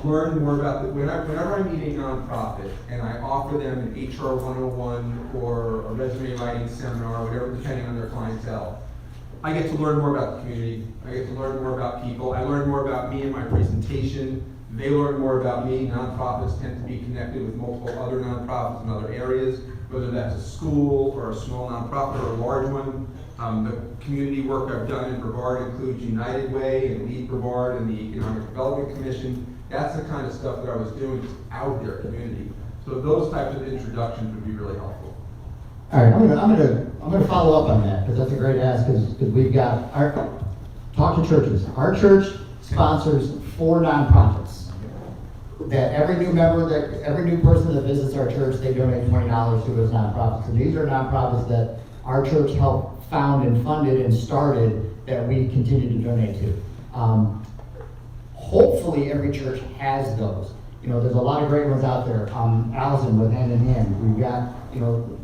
learn more about whenever I'm meeting a nonprofit and I offer them an HR 101 or a resume writing seminar, whatever, depending on their clientele. I get to learn more about the community. I get to learn more about people. I learn more about me and my presentation. They learn more about me. Nonprofits tend to be connected with multiple other nonprofits in other areas, whether that's a school or a small nonprofit or a large one. The community work I've done in Brevard includes United Way and Lead Brevard and the Economic Development Commission. That's the kind of stuff that I was doing just out there, community. So those types of introductions would be really helpful. All right, I'm gonna follow up on that because that's a great ask because we've got talk to churches. Our church sponsors 4 nonprofits. That every new person that visits our church, they donate $20 to those nonprofits. And these are nonprofits that our church helped found and funded and started that we continue to donate to. Hopefully every church has those. There's a lot of great ones out there. Allison with Hand in Hand. We've got,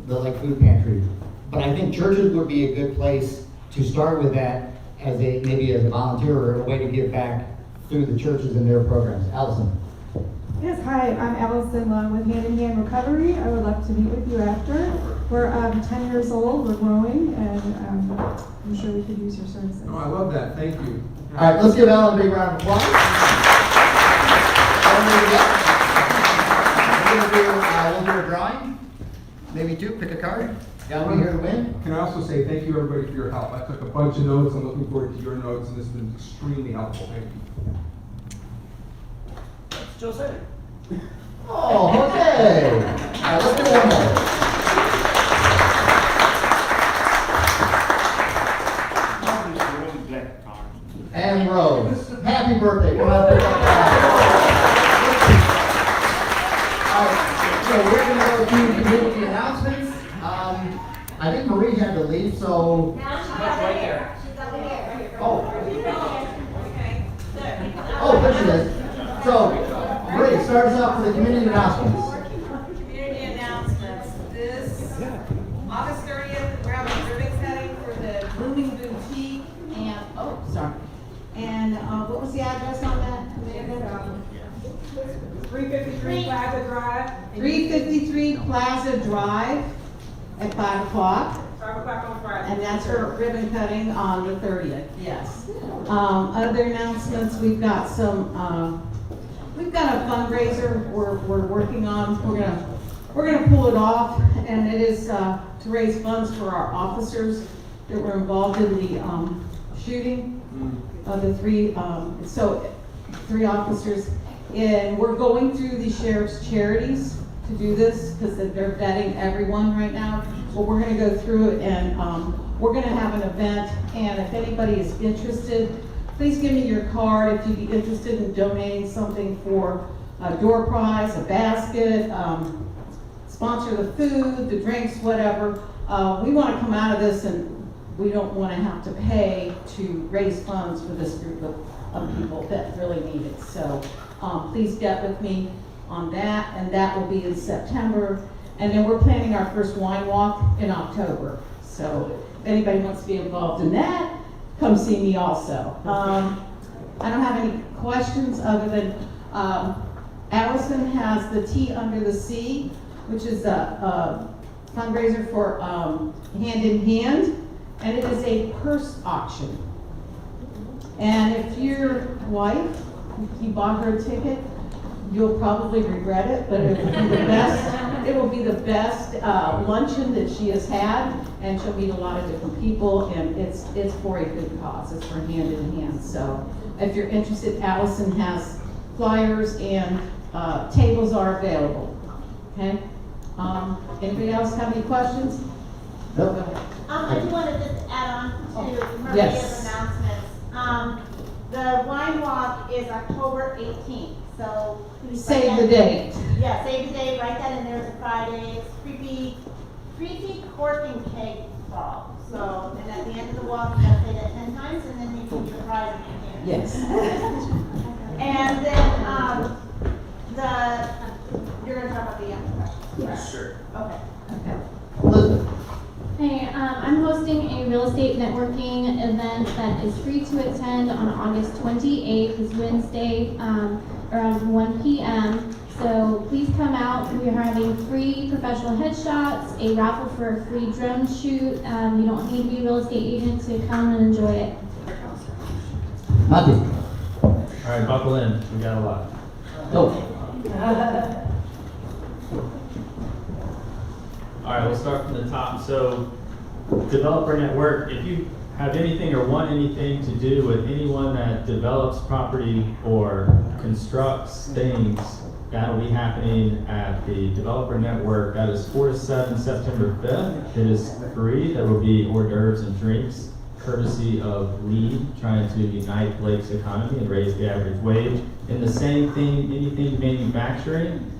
the Lake Food Pantry. But I think churches would be a good place to start with that maybe as a volunteer or a way to give back through the churches and their programs. Allison. Yes, hi, I'm Allison Long with Hand in Hand Recovery. I would love to meet with you after. We're 10 years old, we're growing, and I'm sure we could use your services. Oh, I love that, thank you. All right, let's give Alan a big round of applause. We'll do a drawing, maybe 2, pick a card. Got one here to win. Can I also say thank you everybody for your help. I took a bunch of notes, I'm looking forward to your notes, and this has been extremely helpful, thank you. Jose. Oh, Jose. All right, let's do one more. And Rose. Happy birthday. Come on, pick up that. All right, so we're going to go to community announcements. I think Marie had to leave, so. right there. Oh. Oh, there she is. So, Marie, start us off with the community announcements. Community announcements. This August 30th, we're having a ribbon cutting for the Blooming Boutique and, oh, sorry. And, what was the address on that? 353 Plaza Drive. 353 Plaza Drive at 5 o'clock. 5 o'clock on Friday. And that's her ribbon cutting on the 30th, yes. Other announcements, we've got some, we've got a fundraiser we're working on. We're gonna pull it off, and it is, to raise funds for our officers that were involved in the, shooting of the three officers. And we're going through the sheriff's charities to do this, because they're vetting everyone right now. But we're gonna go through it, and we're gonna have an event, and if anybody is interested, please give me your card if you'd be interested in donating something for a door prize, a basket, sponsor the food, the drinks, whatever. We wanna come out of this, and we don't wanna have to pay to raise funds for this group of people that really need it. So please get with me on that, and that will be in September. And then we're planning our first wine walk in October. So if anybody wants to be involved in that, come see me also. I don't have any questions other than Allison has the Tea Under the Sea, which is a fundraiser for Hand in Hand, and it is a purse auction. And if your wife, you bought her a ticket, you'll probably regret it, but it will be the best. It will be the best luncheon that she has had, and she'll meet a lot of different people, and it's for a good cause. It's for Hand in Hand. So if you're interested, Allison has flyers, and tables are available. Okay. Anybody else have any questions? Nope. I just wanted to add on to Maria's Yes. announcements. The wine walk is October 18th, so. please Save write the that- date. Yeah, save the date, write that in there as a Friday. It's creepy cork and cake crawl. So, and at the end of the walk, you gotta say that 10 times, and then you can get a prize if you can. Yes. And then, you're gonna talk about the other questions. Yes. Sure. Okay. Elizabeth. Hey, I'm hosting a real estate networking event that is free to attend on August 28th, is Wednesday, around 1 p.m. So please come out. We are having free professional headshots, a raffle for a free drone shoot. You don't need to be a real estate agent to come and enjoy it. Matthew. All right, buckle in, we got a lot. Go. All right, we'll start from the top. So, developer network, if you have anything or want anything to do with anyone that develops property or constructs things, that'll be happening at the developer network. That is 4 to 7 September 5th. It is free. There will be hors d'oeuvres and drinks, courtesy of LEAD, trying to unite Blake's economy and raise the average wage. In the same thing, anything manufacturing,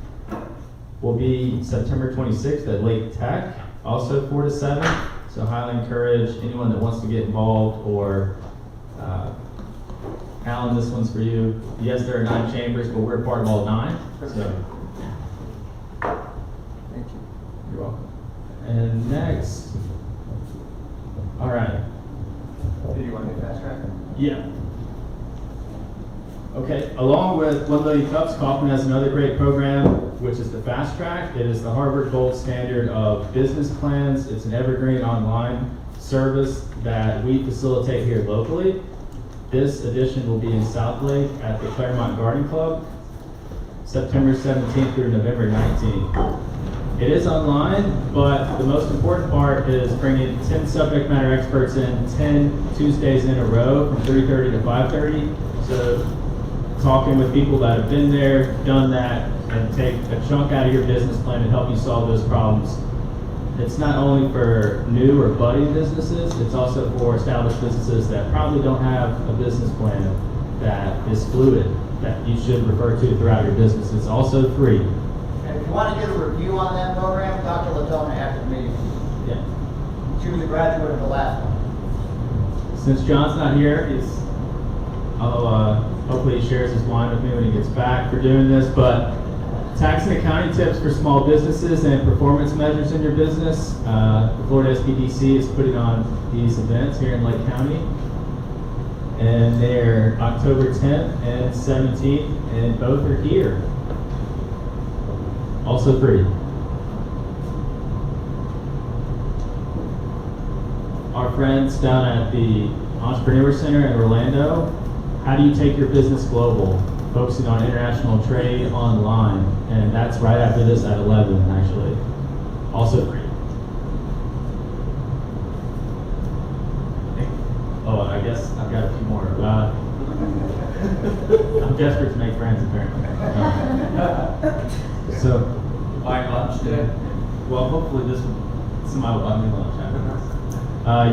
will be September 26th at Lake Tech, also 4 to 7. So highly encourage anyone that wants to get involved, or Alan, this one's for you. Yes, there are 9 chambers, but we're part of all 9. So Thank you. you're welcome. And next, all right. Did you want to do fast track? Yeah. Okay, along with 1 Million Cups, Kaufman has another great program, which is the Fast Track. It is the Harvard Gold Standard of business plans. It's an evergreen online service that we facilitate here locally. This edition will be in South Lake at the Claremont Garden Club, September 17th through November 19th. It is online, but the most important part is bringing 10 subject matter experts in 10 Tuesdays in a row from 3:30 to 5:30. So talking with people that have been there, done that, and take a chunk out of your business plan and help you solve those problems. It's not only for new or budding businesses, it's also for established businesses that probably don't have a business plan that is fluid, that you should refer to throughout your business. It's also free. And if you want to get a review on that program, talk to Latona after the meeting. Yeah. She was a graduate of the last one. Since John's not here, hopefully he shares his wine with me when he gets back for doing this, but tax and accounting tips for small businesses and performance measures in your business. The Florida SBDC is putting on these events here in Lake County. And they're October 10th and 17th, and both are here. Also free. Our friends down at the Entrepreneur Center in Orlando, how do you take your business global? Focusing on international trade online, and that's right after this at 11, actually. Also free. Oh, I guess I've got a few more. I'm desperate to make friends, apparently. So, buy lunch today? Well, hopefully somebody will buy me lunch after this.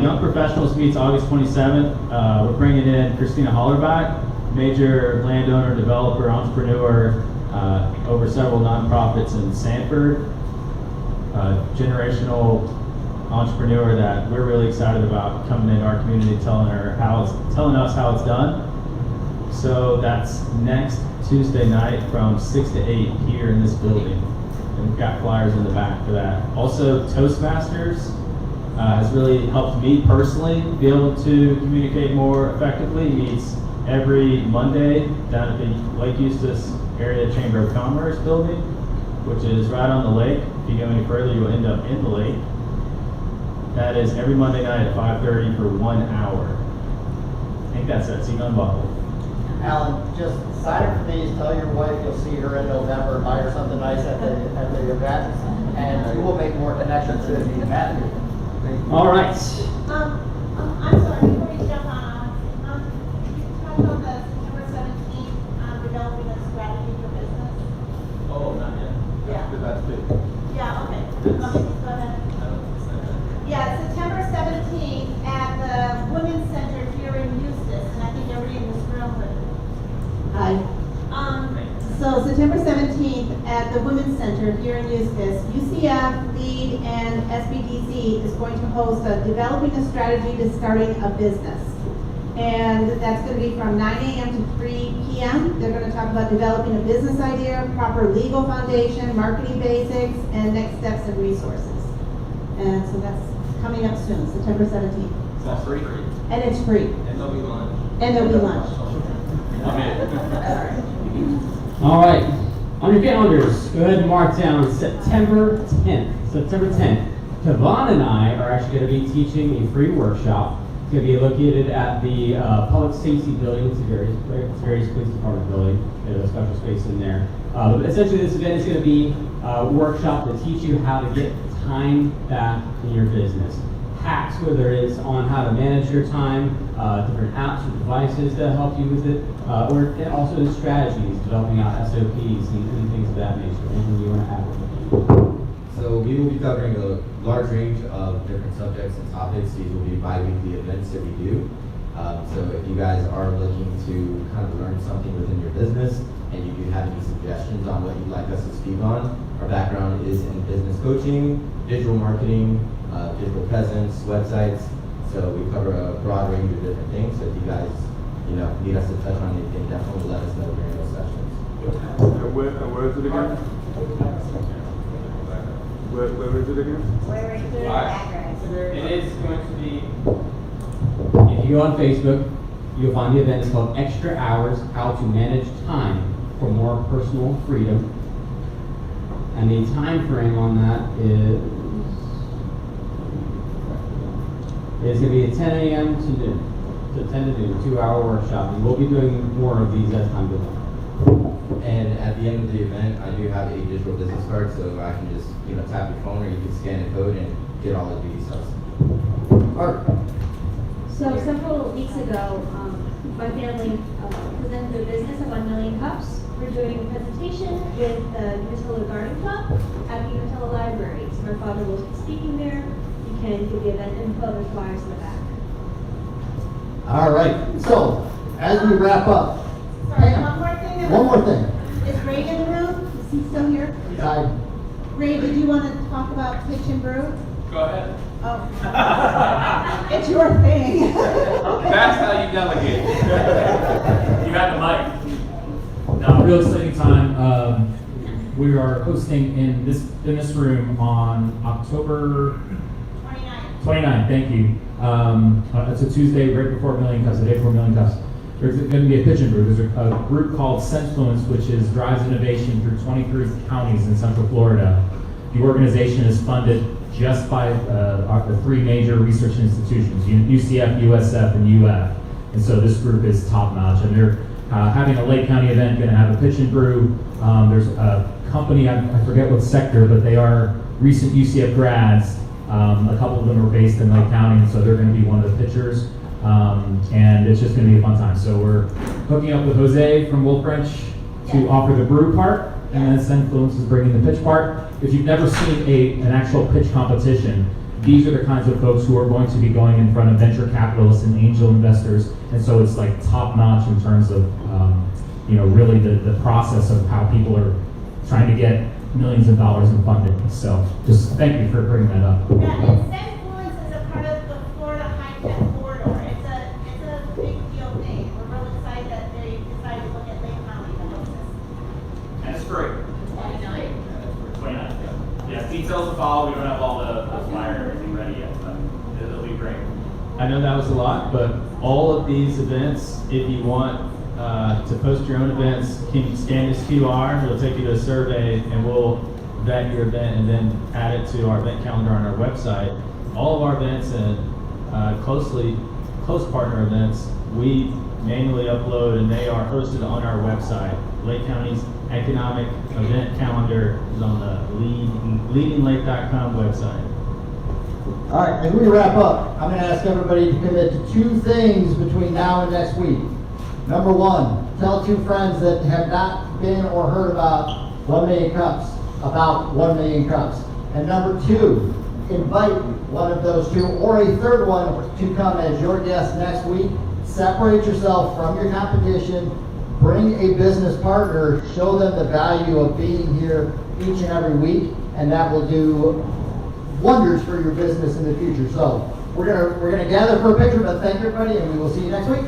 Young Professionals meets August 27th. We're bringing in Christina Hollerbach, major landowner, developer, entrepreneur, over several nonprofits in Sanford. Generational entrepreneur that we're really excited about coming into our community, telling us how it's done. So that's next Tuesday night from 6 to 8 here in this building. And we've got flyers in the back for that. Also, Toastmasters has really helped me personally be able to communicate more effectively. It meets every Monday down at the Lake Eustis Area Chamber of Commerce building, which is right on the lake. If you go any further, you'll end up in the lake. That is every Monday night at 5:30 for 1 hour. I think that's it. See you unbuckled. Alan, just sign up for these, tell your wife you'll see her in November, buy her something nice at the event, and you will make more connections to the event. All right. I'm sorry, before we jump on, you talked about the September 17th, developing a strategy for business. Oh, not yet. Yeah. That's big. Yeah, okay. Go ahead. Yeah, September 17th at the Women's Center here in Eustis, and I think everybody in this room would. Hi. So September 17th at the Women's Center here in Eustis, UCF, LEAD, and SBDC is going to host a Developing a Strategy to Starting a Business. And that's going to be from 9 a.m. to 3 p.m. They're going to talk about developing a business idea, proper legal foundation, marketing basics, and next steps and resources. And so that's coming up soon, September 17th. Is that free? And it's free. And there'll be lunch. And there'll be lunch. All right. On your calendars, go ahead and mark down September 10th. September 10th. Kevon and I are actually going to be teaching a free workshop. It's going to be located at the Public Safety Building. It's a various police department building. There's a special space in there. But essentially, this event is going to be a workshop to teach you how to get time back in your business. Hacks, whether it's on how to manage your time, different apps or devices that help you with it, or also the strategies, developing out SOPs and things of that nature. Anything you want to add? So we will be covering a large range of different subjects and topics. These will be bi-weekly events that we do. So if you guys are looking to kind of learn something within your business and you do have any suggestions on what you'd like us to speak on, our background is in business coaching, digital marketing, digital presence, websites. So we cover a broad range of different things. So if you guys, need us to touch on anything, definitely let us know during those sessions. Where is it again? Where is it again? Where is the address? It is going to be, if you go on Facebook, you'll find the event. It's called Extra Hours, How to Manage Time for More Personal Freedom. And the time frame on that is going to be at 10 a.m. to noon. So 10 to noon, 2-hour workshop. And we'll be doing more of these as time goes on. And at the end of the event, I do have a digital business card, so I can just, tap your phone or you can scan a code and get all the details. So several weeks ago, my family presented the business of 1 Million Cups. We're doing a presentation with the Umatilla Garden Club at the Umatilla Library. So my father will be speaking there. You can give the event info, there's flyers in the back. All right, so as we wrap up, Sorry, one more thing. One more thing. Is Ray in the room? Is he still here? Ray, did you want to talk about Pitch and Brew? Go ahead. Oh. It's your thing. That's how you delegate. You got the mic. No, real exciting time. We are hosting in this room on October 29th. Thank you. It's a Tuesday right before Million Cups, the day before Million Cups. There's going to be a pitching group. There's a group called Senfluence, which drives innovation through 23 counties in Central Florida. The organization is funded just by the three major research institutions, UCF, USF, and UF. And so this group is top notch. And they're having a Lake County event, going to have a pitch and brew. There's a company, I forget what sector, but they are recent UCF grads. A couple of them are based in Lake County, and so they're going to be one of the pitchers. And it's just going to be a fun time. So we're hooking up with Jose from Wolf Branch to offer the brew part, and then Senfluence is bringing the pitch part. If you've never seen an actual pitch competition, these are the kinds of folks who are going to be going in front of venture capitalists and angel investors, and so it's like top notch in terms of really the process of how people are trying to get millions of dollars in funding. So just thank you for bringing that up. Yeah, and Senfluence is a part of the Florida high-tech corridor. It's a big deal thing. We're really excited that they decided to look at Lake County to host this. And it's free. 29. Yeah, details to follow. We don't have all the flyer and everything ready yet, but it'll be great. I know that was a lot, but all of these events, if you want to post your own events, can you scan this QR? It'll take you to a survey, and we'll vet your event and then add it to our event calendar on our website. All of our events and close partner events, we manually upload, and they are hosted on our website. Lake County's economic event calendar is on the leadinglake.com website. All right, as we wrap up, I'm going to ask everybody to commit to 2 things between now and next week. Number 1, tell 2 friends that have not been or heard about 1 Million Cups about 1 Million Cups. And number 2, invite one of those 2 or a third one to come as your guest next week. Separate yourself from your competition. Bring a business partner. Show them the value of being here each and every week, and that will do wonders for your business in the future. So we're gonna gather for a picture, but thank everybody, and we will see you next week.